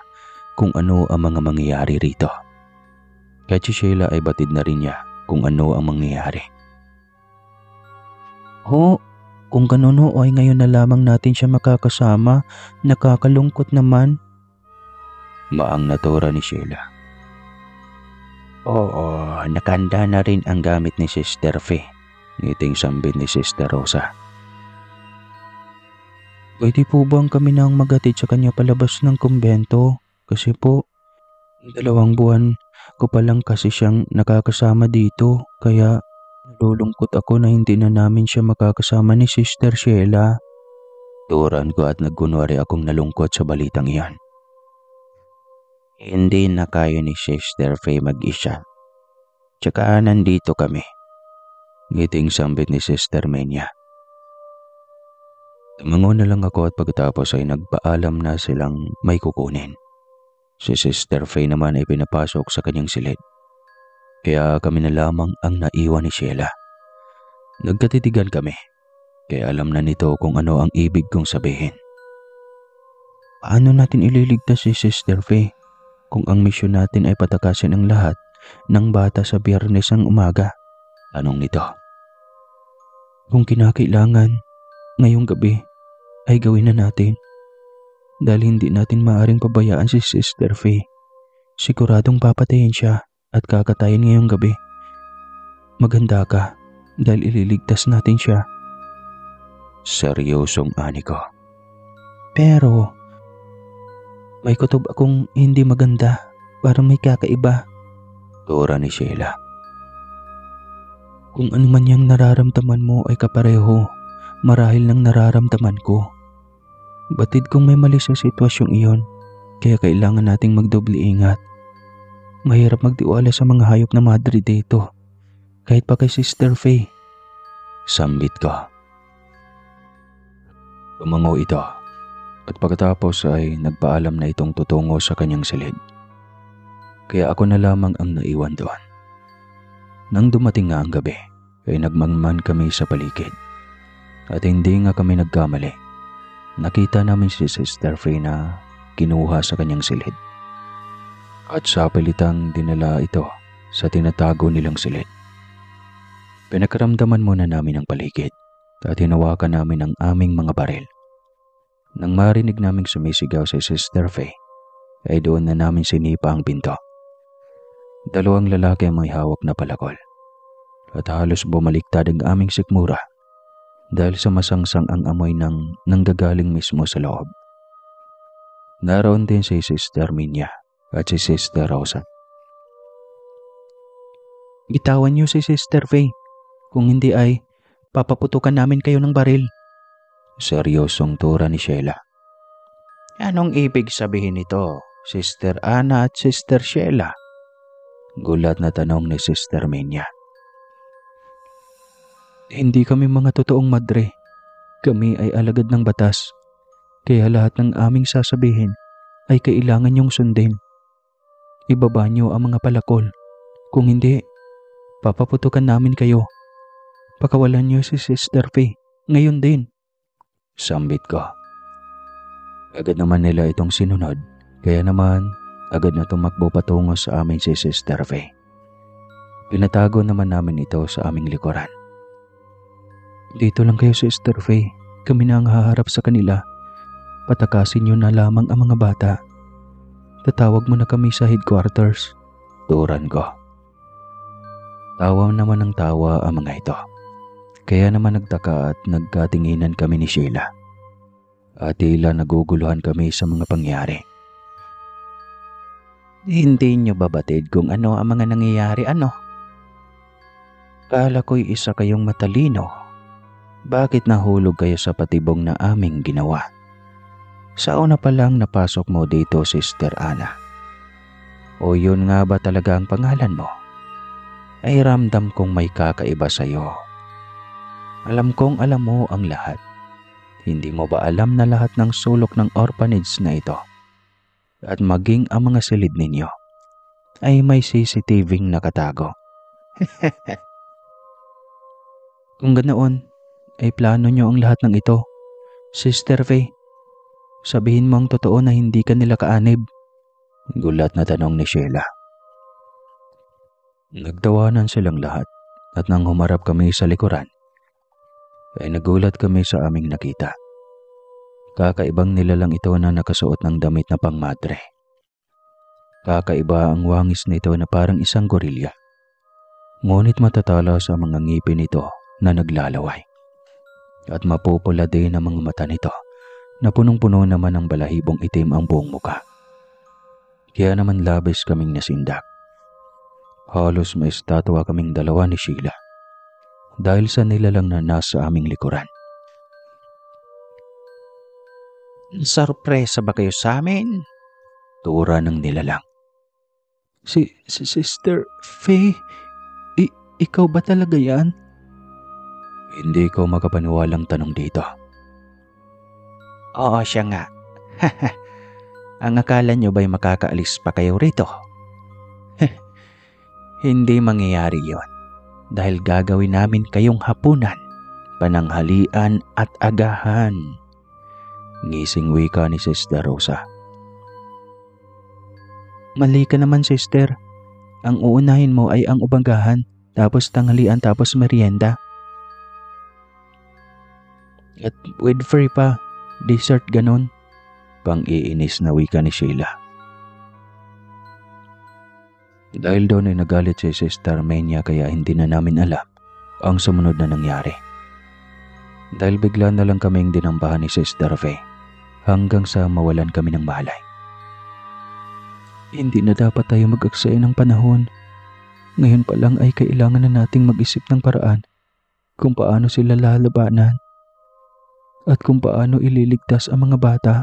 kung ano ang mga mangyayari rito. Kahit si Sheila ay batid na rin niya kung ano ang mangyayari. Kung ganun ay ngayon na lamang natin siya makakasama, nakakalungkot naman. Maang natura ni Sheila. Oo, nakanda na rin ang gamit ni Sister Faye. Ngiting sambit ni Sister Rosa. Pwede po bang kami nang maghatid sa kanya palabas ng kumbento? Kasi po, 2 buwan ko pa lang kasi siyang nakakasama dito. Kaya nalulungkot ako na hindi na namin siya makakasama ni Sister Sheila. Turan ko at nagkunwari akong nalungkot sa balitang iyan. Hindi na kaya ni Sister Faye mag-isa. Tsaka nandito kami. Ngiting sambit ni Sister Menya. Tumango na lang ako at pagkatapos ay nagpaalam na silang may kukunin. Si Sister Faye naman ay pinapasok sa kanyang silid. Kaya kami na lamang ang naiwan ni Sheila. Nagkatitigan kami, kaya alam na nito kung ano ang ibig kong sabihin. Paano natin ililigtas si Sister Faye kung ang misyon natin ay patakasin ang lahat ng bata sa Biyernes ng umaga? Tanong nito. Kung kinakailangan, ngayong gabi ay gawin na natin. Dahil hindi natin maaaring pabayaan si Sister Faye. Siguradong papatayin siya at kakatayin ngayong gabi. Maganda ka dahil ililigtas natin siya. Seryosong ani ko. Pero may kutob akong hindi maganda, parang may kakaiba. Tura ni Sheila. Kung ano man yang nararamdaman mo ay kapareho marahil ng nararamdaman ko. Batid kong may mali sa sitwasyong iyon, kaya kailangan nating magdoble ingat. Mahirap magtiwala sa mga hayop na madre dito, kahit pa kay Sister Faye. Sambit ko. Tumango ito, at pagkatapos ay nagpaalam na itong tutungo sa kanyang silid. Kaya ako na lamang ang naiwan doon. Nang dumating nga ang gabi, ay nagmangman kami sa paligid. At hindi nga kami nagkamali. Nakita namin si Sister Faye na kinuha sa kanyang silid. At sa pilitang dinala ito sa tinatago nilang silid. Pinakaramdaman muna namin ang paligid at hinawakan namin ang aming mga baril. Nang marinig naming sumisigaw si Sister Faye, ay doon na namin sinipa ang pinto. 2 lalaki ang may hawak na palakol. At halos bumaliktad ang aming sikmura dahil sa masangsang ang amoy ng nanggagaling mismo sa loob. Naroon din si Sister Menya at si Sister Rosa. Bitawan niyo si Sister Faye. Kung hindi ay papaputukan namin kayo ng baril. Seryosong tura ni Sheila. Anong ibig sabihin nito, Sister Ana at Sister Sheila? Gulat na tanong ni Sister Menya. Hindi kami mga totoong madre. Kami ay alagad ng batas. Kaya lahat ng aming sasabihin ay kailangan niyong sundin. Ibaba niyo ang mga palakol. Kung hindi, papaputukan namin kayo. Pakawalan niyo si Sister Faye. Ngayon din. Sambit ko. Agad naman nila itong sinunod. Kaya naman, agad na tumakbo patungo sa amin si Sister Faye. Pinatago naman namin ito sa aming likuran. Dito lang kayo, Sister Faye. Kami na ang haharap sa kanila. Patakasin niyo na lamang ang mga bata. Tatawag mo na kami sa headquarters. Turan ko. Tawa naman ng tawa ang mga ito. Kaya naman nagtaka at nagkatinginan kami ni Sheila. At tila naguguluhan kami sa mga pangyari. Hindi niyo ba batid kung ano ang mga nangyayari, ano? Kala ko'y isa kayong matalino. Bakit nahulog kayo sa patibong na aming ginawa? Sa una pa lang napasok mo dito, Sister Ana. O yun nga ba talaga ang pangalan mo? Ay ramdam kong may kakaiba sa'yo. Alam kong alam mo ang lahat. Hindi mo ba alam na lahat ng sulok ng orphanage na ito at maging ang mga silid ninyo ay may CCTV-ng nakatago? Kung ganoon, ay plano niyo ang lahat ng ito. Sister Faye, sabihin mo ang totoo na hindi ka nila kaanib. Gulat na tanong ni Sheila. Nagtawanan silang lahat at nang humarap kami sa likuran, ay nagulat kami sa aming nakita. Kakaibang nilalang ito na nakasuot ng damit na pangmadre. Kakaiba ang wangis nito na parang isang gorilya. Ngunit matatala sa mga ngipin nito na naglalaway. At mapupula din ang mga mata nito na punong-puno naman ng balahibong itim ang buong muka. Kaya naman labis kaming nasindak. Halos may estatwa kaming dalawa ni Sheila dahil sa nilalang na nasa aming likuran. Sorpresa ba kayo sa amin? Tura ng nilalang. Si Sister Faye, ikaw ba talaga yan? Hindi ko makapaniwalang tanong dito. Oo, siya nga. Ang akala nyo ba'y makakaalis pa kayo rito? Hindi mangyayari yon dahil gagawin namin kayong hapunan, pananghalian at agahan. Ngising wika ni Sister Rosa. Mali ka naman, sister. Ang uunahin mo ay ang ubagahan, tapos tanghalian, tapos merienda. At with free pa, dessert ganon. Pang-iinis na wika ni Sheila. Dahil doon ay nagalit si Sister Menia kaya hindi na namin alam ang sumunod na nangyari. Dahil bigla na lang kaming dinambahan ni Sister Faye hanggang sa mawalan kami ng malay. Hindi na dapat tayo mag-aksaya ng panahon. Ngayon pa lang ay kailangan na nating mag-isip ng paraan kung paano sila lalabanan at kung paano ililigtas ang mga bata.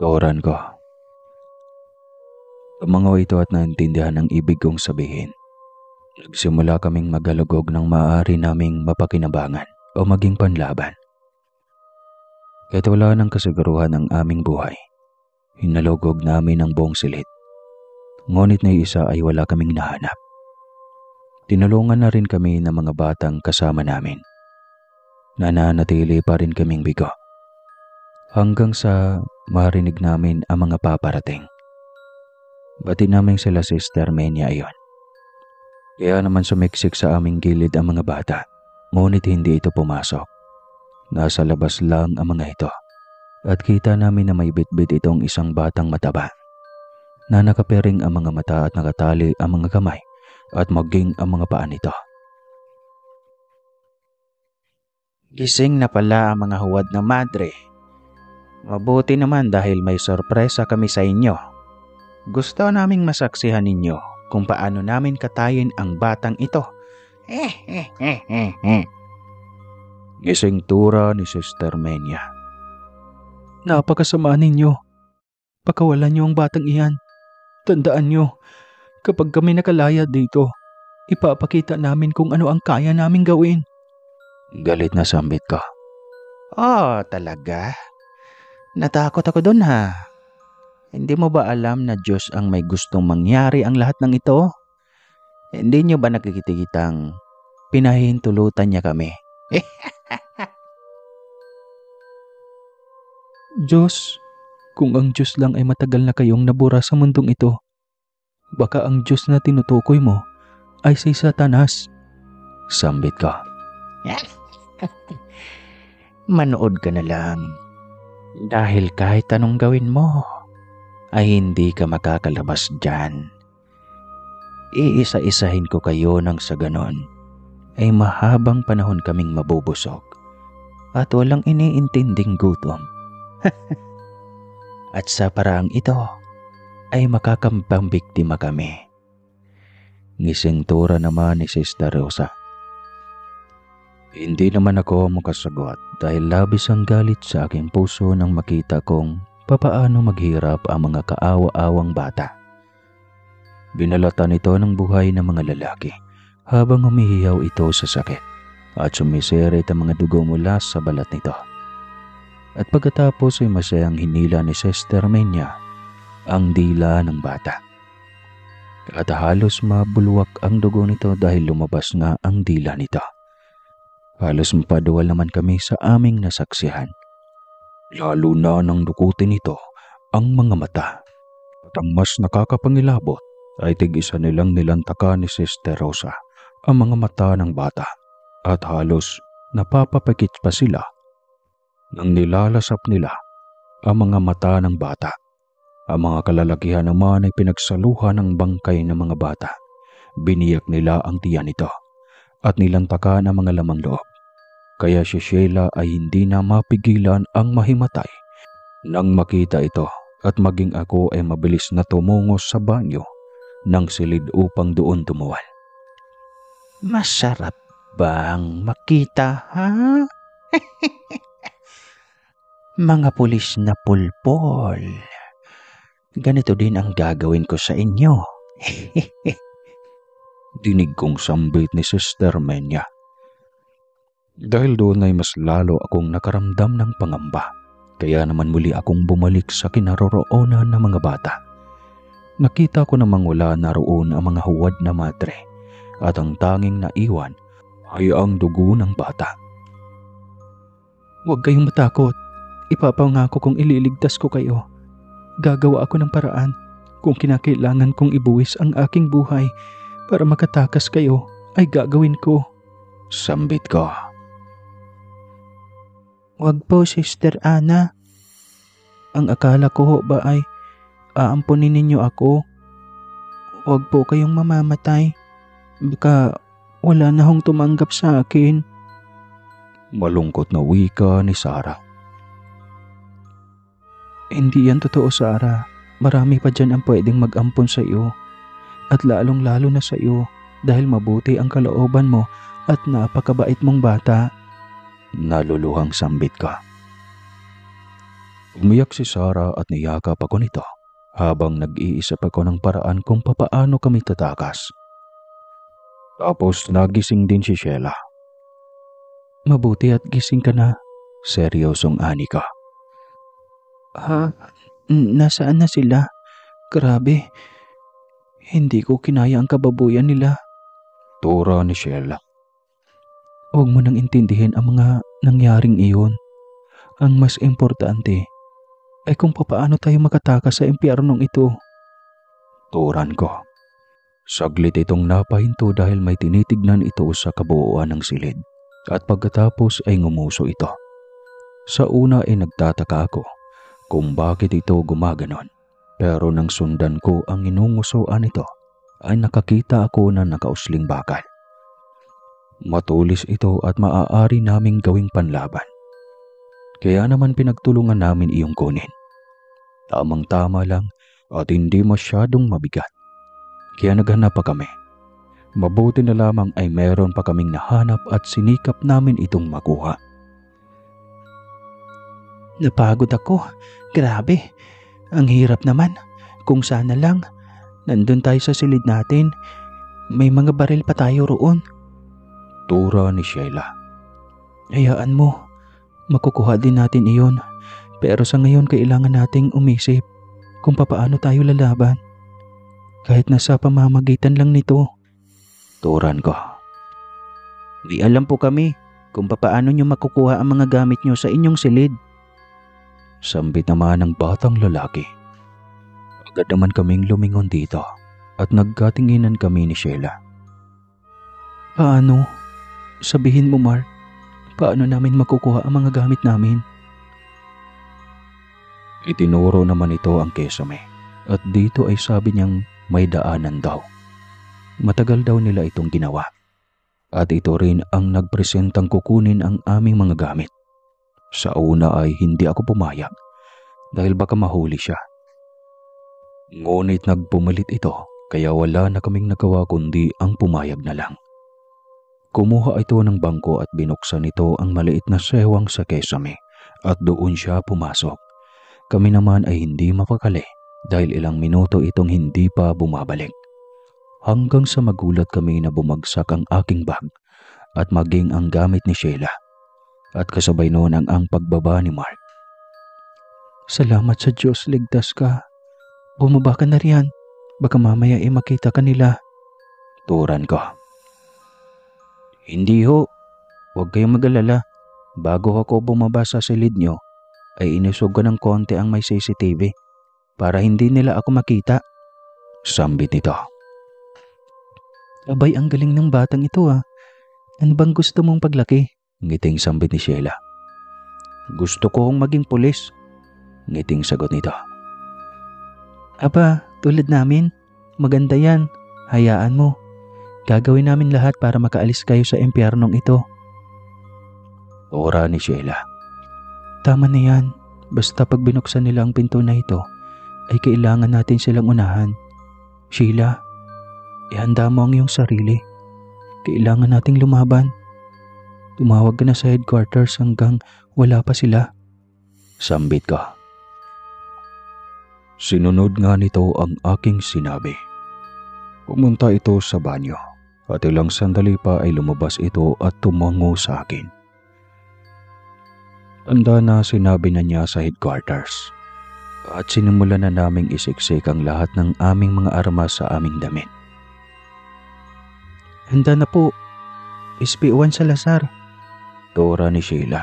Turan ko. Tumangaw ito at naintindihan ang ibig kong sabihin. Nagsimula kaming magalugog ng maaari naming mapakinabangan o maging panlaban. Kahit wala ng kasiguruhan ang aming buhay, hinalugog namin ang buong silid. Ngunit na isa ay wala kaming nahanap. Tinulungan na rin kami ng mga batang kasama namin. Nananatili pa rin kaming bigo. Hanggang sa marinig namin ang mga paparating. Bati namin sila Sister Menia ayon. Kaya naman sumiksik sa aming gilid ang mga bata. Ngunit hindi ito pumasok. Nasa labas lang ang mga ito. At kita namin na may bitbit itong isang batang mataba na nakapiring ang mga mata at nakatali ang mga kamay at maging ang mga paa nito. Gising na pala ang mga huwad na madre. Mabuti naman dahil may sorpresa kami sa inyo. Gusto naming masaksihan ninyo kung paano namin katayin ang batang ito. Gising tura ni Sister Menia. Napakasama ninyo. Pakawalan niyo ang batang iyan. Tandaan niyo, kapag kami nakalaya dito, ipapakita namin kung ano ang kaya naming gawin. Galit na sambit ko. Oh, talaga? Natakot ako dun ha. Hindi mo ba alam na Diyos ang may gustong mangyari ang lahat ng ito? Hindi niyo ba nakikitang pinahihintulutan niya kami? Diyos, kung ang Diyos lang ay matagal na kayong nabura sa mundong ito, baka ang Diyos na tinutukoy mo ay si Satanas. Sambit ko. Manood ka na lang. Dahil kahit anong gawin mo, ay hindi ka makakalabas dyan. Iisa-isahin ko kayo nang sa ganon, ay mahabang panahon kaming mabubusog at walang iniintinding gutom. At sa paraang ito, ay makakambang biktima kami. Ngising tura naman ni Sister Rosa. Hindi naman ako makasagot dahil labis ang galit sa aking puso nang makita kong papaano maghirap ang mga kaawa-awang bata. Binalatan ito ng buhay ng mga lalaki habang humihiyaw ito sa sakit at sumiseret ang mga dugo mula sa balat nito. At pagkatapos ay masayang hinila ni Sister Menia ang dila ng bata. at halos mabulwak ang dugo nito dahil lumabas nga ang dila nito. Halos mapaduwal naman kami sa aming nasaksihan. Lalo na nang dukutin nito ang mga mata. At ang mas nakakapangilabot ay tig-isa nilang nilantaka ni Sister Rosa ang mga mata ng bata at halos napapapikit pa sila nang nilalasap nila ang mga mata ng bata. Ang mga kalalakihan naman ay pinagsaluhan ng bangkay ng mga bata. Biniyak nila ang tiyan nito at nilantakan ang mga lamang loob. Kaya si Sheila ay hindi na mapigilan ang mahimatay nang makita ito at maging ako ay mabilis na tumungo sa banyo ng silid upang doon tumuwal. Masarap bang makita, ha? Mga pulis na pulpol. Ganito din ang gagawin ko sa inyo. Dinig kong sambit ni Sister Menya. Dahil doon ay mas lalo akong nakaramdam ng pangamba. Kaya naman muli akong bumalik sa kinaroroonan ng mga bata. Nakita ko namang wala na roon ang mga huwad na madre at ang tanging naiwan ay ang dugo ng bata. Huwag kayong matakot. Ipapangako kong ililigtas ko kayo. Gagawa ako ng paraan kung kinakailangan kong ibuwis ang aking buhay para makatakas kayo ay gagawin ko. Sambit ko. Wag po, Sister Ana. Ang akala ko ho ba ay aampunin ninyo ako? Wag po kayong mamamatay. Baka wala na hong tumanggap sa akin. Malungkot na wika ni Sarah. Hindi yan totoo, Sarah. Marami pa dyan ang pwedeng mag-ampon sa iyo. At lalong-lalo na sa iyo dahil mabuti ang kalooban mo at napakabait mong bata. Naluluhang sambit ka. Umiyak si Sarah at niyakap ako nito habang nag-iisip ako ng paraan kung papaano kami tatakas. Tapos nagising din si Sheila. Mabuti at gising ka na. Seryosong ani ka. Ha? Nasaan na sila? Grabe. Hindi ko kinaya ang kababuyan nila. Tura ni Sheila. Huwag mo nang intindihin ang mga nangyaring iyon. Ang mas importante ay kung papaano tayo makatakas sa impyernong ito. Turan ko. Saglit itong napahinto dahil may tinitignan ito sa kabuuan ng silid at pagkatapos ay ngumuso ito. Sa una ay nagtataka ako kung bakit ito gumaganon, pero nang sundan ko ang inungusoan nito ay nakakita ako na nakausling bakal. Matulis ito at maaari naming gawing panlaban. Kaya naman pinagtulungan namin iyong kunin. Tamang-tama lang at hindi masyadong mabigat. Kaya naghanap pa kami. Mabuti na lamang ay meron pa kaming nahanap at sinikap namin itong makuha. Napagod ako. Grabe. Ang hirap naman. Kung sana lang, nandun tayo sa silid natin. May mga baril pa tayo roon. Tura ni Sheila. Hayaan mo. Makukuha din natin iyon. Pero sa ngayon kailangan nating umisip kung papaano tayo lalaban. Kahit nasa pamamagitan lang nito. Turan ko. Di alam po kami kung papaano nyo makukuha ang mga gamit nyo sa inyong silid. Sambit naman ng batang lalaki. Agad naman kaming lumingon dito at nagkatinginan kami ni Sheila. Paano? Sabihin mo, Mark. Paano namin makukuha ang mga gamit namin? Itinuro naman ito ang kesame at dito ay sabi niyang may daanan daw. Matagal daw nila itong ginawa at ito rin ang nagpresentang kukunin ang aming mga gamit. Sa una ay hindi ako pumayag dahil baka mahuli siya. Ngunit nagpumalit ito kaya wala na kaming nagawa kundi ang pumayag na lang. Kumuha ito ng bangko at binuksan ito ang maliit na sewang sa kesame at doon siya pumasok. Kami naman ay hindi mapakali dahil ilang minuto itong hindi pa bumabalik. Hanggang sa magulat kami na bumagsak ang aking bag at maging ang gamit ni Sheila. At kasabay noon ang pagbaba ni Mark. Salamat sa Diyos, ligtas ka. Bumaba ka na riyan. Baka mamaya makita ka nila. Turan ko. Hindi ho. Huwag kayong mag-alala. Bago ako bumaba sa silid nyo, ay inusog ko ng konti ang may CCTV para hindi nila ako makita. Sambit nito. Abay, ang galing ng batang ito ah. Ano bang gusto mong paglaki? Ngiting sambit ni Sheila. Gusto ko hong maging pulis. Ngiting sagot nito. Aba, tulad namin. Maganda yan. Hayaan mo. Gagawin namin lahat para makaalis kayo sa impyernong ito. Tura ni Sheila. Tama na yan. Basta pag binuksan nila ang pinto na ito, ay kailangan natin silang unahan. Sheila, ihanda mo ang iyong sarili. Kailangan nating lumaban. Tumawag ka na sa headquarters hanggang wala pa sila. Sambit ko. Sinunod nga nito ang aking sinabi. Pumunta ito sa banyo at ilang sandali pa ay lumabas ito at tumango sa akin. Tanda na sinabi na niya sa headquarters at sinimulan na naming isiksik ang lahat ng aming mga armas sa aming damit. Handa na po. SP1 Salazar. Tura ni Sheila.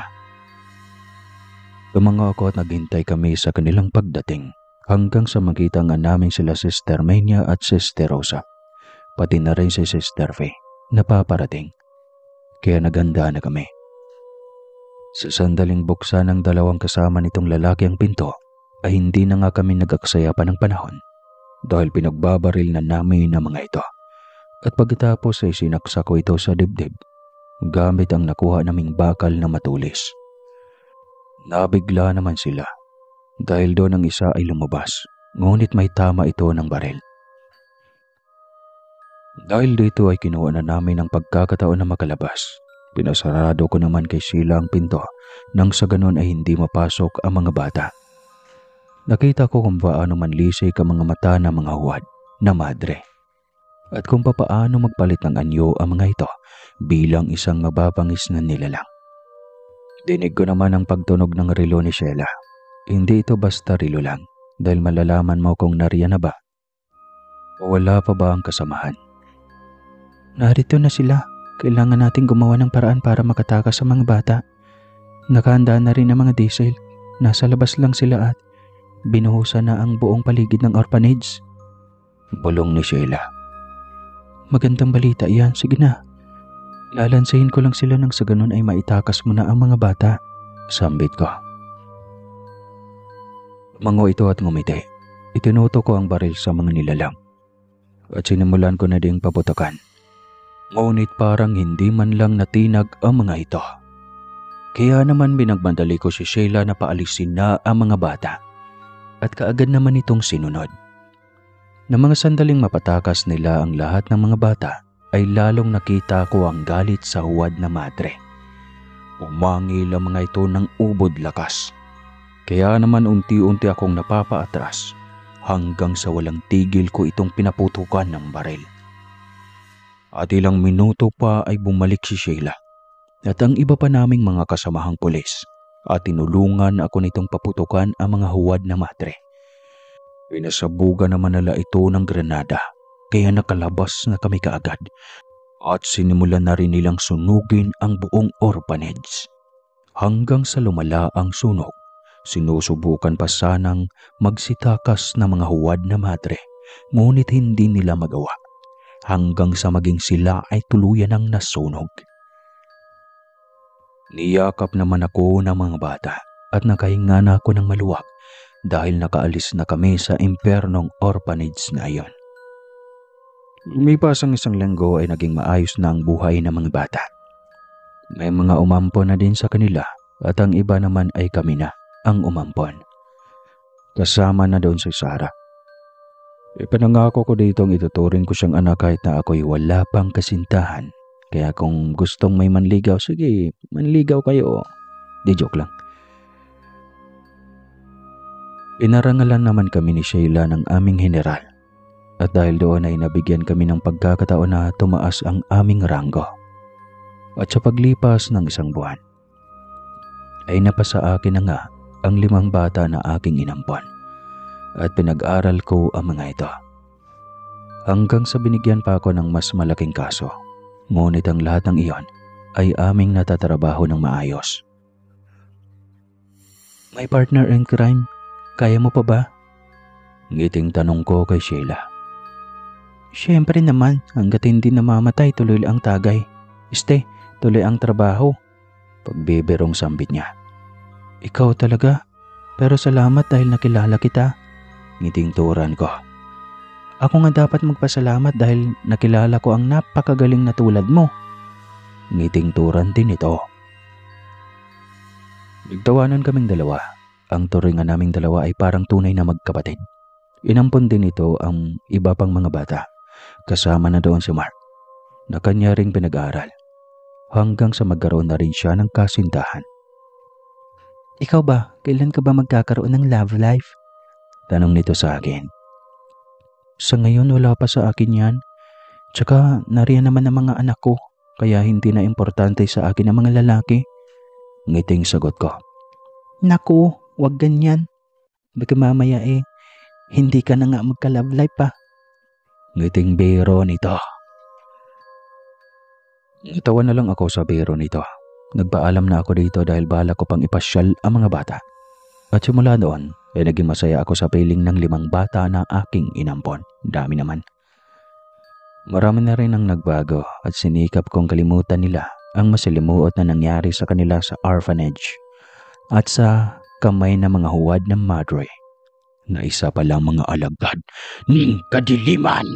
Tumanga ako at naghintay kami sa kanilang pagdating hanggang sa makita nga namin sila Sister Mania at Sister Rosa, pati na rin si Sister Faye na paparating. Kaya naganda na kami. Sa sandaling buksan ng dalawang kasama nitong lalaki ang pinto, ay hindi na nga kami nag-aksaya pa ng panahon dahil pinagbabaril na namin ang mga ito. At pagkatapos ay sinaksa ko ito sa dibdib gamit ang nakuha naming bakal na matulis. Nabigla naman sila dahil doon ang isa ay lumabas, ngunit may tama ito ng baril. Dahil dito ay kinuha na namin ang pagkakataon na makalabas. Pinasarado ko naman kay Sheila ang pinto nang sa ganon ay hindi mapasok ang mga bata. Nakita ko kung paano manlisik ang mga mata ng mga huwad na madre at kung papaano magpalit ng anyo ang mga ito bilang isang mababangis na nilalang. Dinig ko naman ang pagtunog ng relo ni Sheila. Hindi ito basta relo lang dahil malalaman mo kung nariyan na ba o wala pa ba ang kasamahan. Narito na sila. Kailangan natin gumawa ng paraan para makatakas sa mga bata. Nakahanda na rin ang mga diesel. Nasa labas lang sila at binuhusan na ang buong paligid ng orphanage. Bulong ni Sheila. Magandang balita yan. Sige na. Lalansahin ko lang sila nang sa ganun ay maitakas mo na ang mga bata. Sambit ko. Mango ito at ngumiti. Itinuto ko ang baril sa mga nilalang at sinimulan ko na ding paputakan. Ngunit parang hindi man lang natinag ang mga ito. Kaya naman binagmadali ko si Sheila na paalisin na ang mga bata at kaagad naman itong sinunod. Na mga sandaling mapatakas nila ang lahat ng mga bata ay lalong nakita ko ang galit sa huwad na madre. Umangil ang mga ito ng ubod lakas. Kaya naman unti-unti akong napapaatras hanggang sa walang tigil ko itong pinaputukan ng baril. At ilang minuto pa ay bumalik si Sheila at ang iba pa naming mga kasamahang pulis at tinulungan ako nitong paputukan ang mga huwad na madre. Pinasabugan naman nila ito ng granada kaya nakalabas na kami kaagad at sinimulan na rin nilang sunugin ang buong orphanage. Hanggang sa lumala ang sunog, sinusubukan pa sanang magsitakas ng mga huwad na madre ngunit hindi nila magawa. Hanggang sa maging sila ay tuluyan ng nasunog. Niyakap naman ako ng mga bata at nakahinga na ako ng maluwag dahil nakaalis na kami sa impernong orphanage na iyon. Lumipas ang isang linggo ay naging maayos na ang buhay ng mga bata. May mga umampon na din sa kanila at ang iba naman ay kami na ang umampon. Kasama na doon si Sarah. Ipinangako ko ditong ituturing ko siyang anak kahit na ako'y wala pang kasintahan. Kaya kung gustong may manligaw, sige, manligaw kayo. Di joke lang. Inarangalan naman kami ni Sheila ng aming general. At dahil doon ay nabigyan kami ng pagkakataon na tumaas ang aming ranggo. At sa paglipas ng isang buwan, ay napasa akin na nga ang 5 bata na aking inampon. At pinag-aral ko ang mga ito. hanggang sa binigyan pa ako ng mas malaking kaso. Ngunit ang lahat ng iyon ay aming natatrabaho ng maayos. May partner in crime. Kaya mo pa ba? Ngiting tanong ko kay Sheila. Siyempre naman, hanggat hindi namamatay tuloy ang tagay. Tuloy ang trabaho. Pagbibirong sambit niya. Ikaw talaga. Pero salamat dahil nakilala kita. Ngiting turan ko. Ako nga dapat magpasalamat dahil nakilala ko ang napakagaling na tulad mo. Ngiting turan din ito. Nagtawanan kaming dalawa. Ang turingan naming dalawa ay parang tunay na magkapatid. Inampon din ito ang iba pang mga bata. Kasama na doon si Mark, na kanya ring pinag-aaral. Hanggang sa magkaroon na rin siya ng kasintahan. Ikaw ba, kailan ka ba magkakaroon ng love life? Tanong nito sa akin. Sa ngayon wala pa sa akin yan. Tsaka nariyan naman ang mga anak ko, kaya hindi na importante sa akin ang mga lalaki. Ngiting sagot ko. Naku, wag ganyan. Baka mamaya hindi ka na nga magka-love life pa. Ngiting biro nito. Natawa na lang ako sa biro nito. Nagpaalam na ako dito dahil bala ko pang ipasyal ang mga bata. At simula doon, naging masaya ako sa piling ng 5 bata na aking inampon. Dami naman. Marami na rin ang nagbago at sinikap kong kalimutan nila ang masalimuot na nangyari sa kanila sa orphanage at sa kamay ng mga huwad ng madre na isa palang mga alagad ng kadiliman.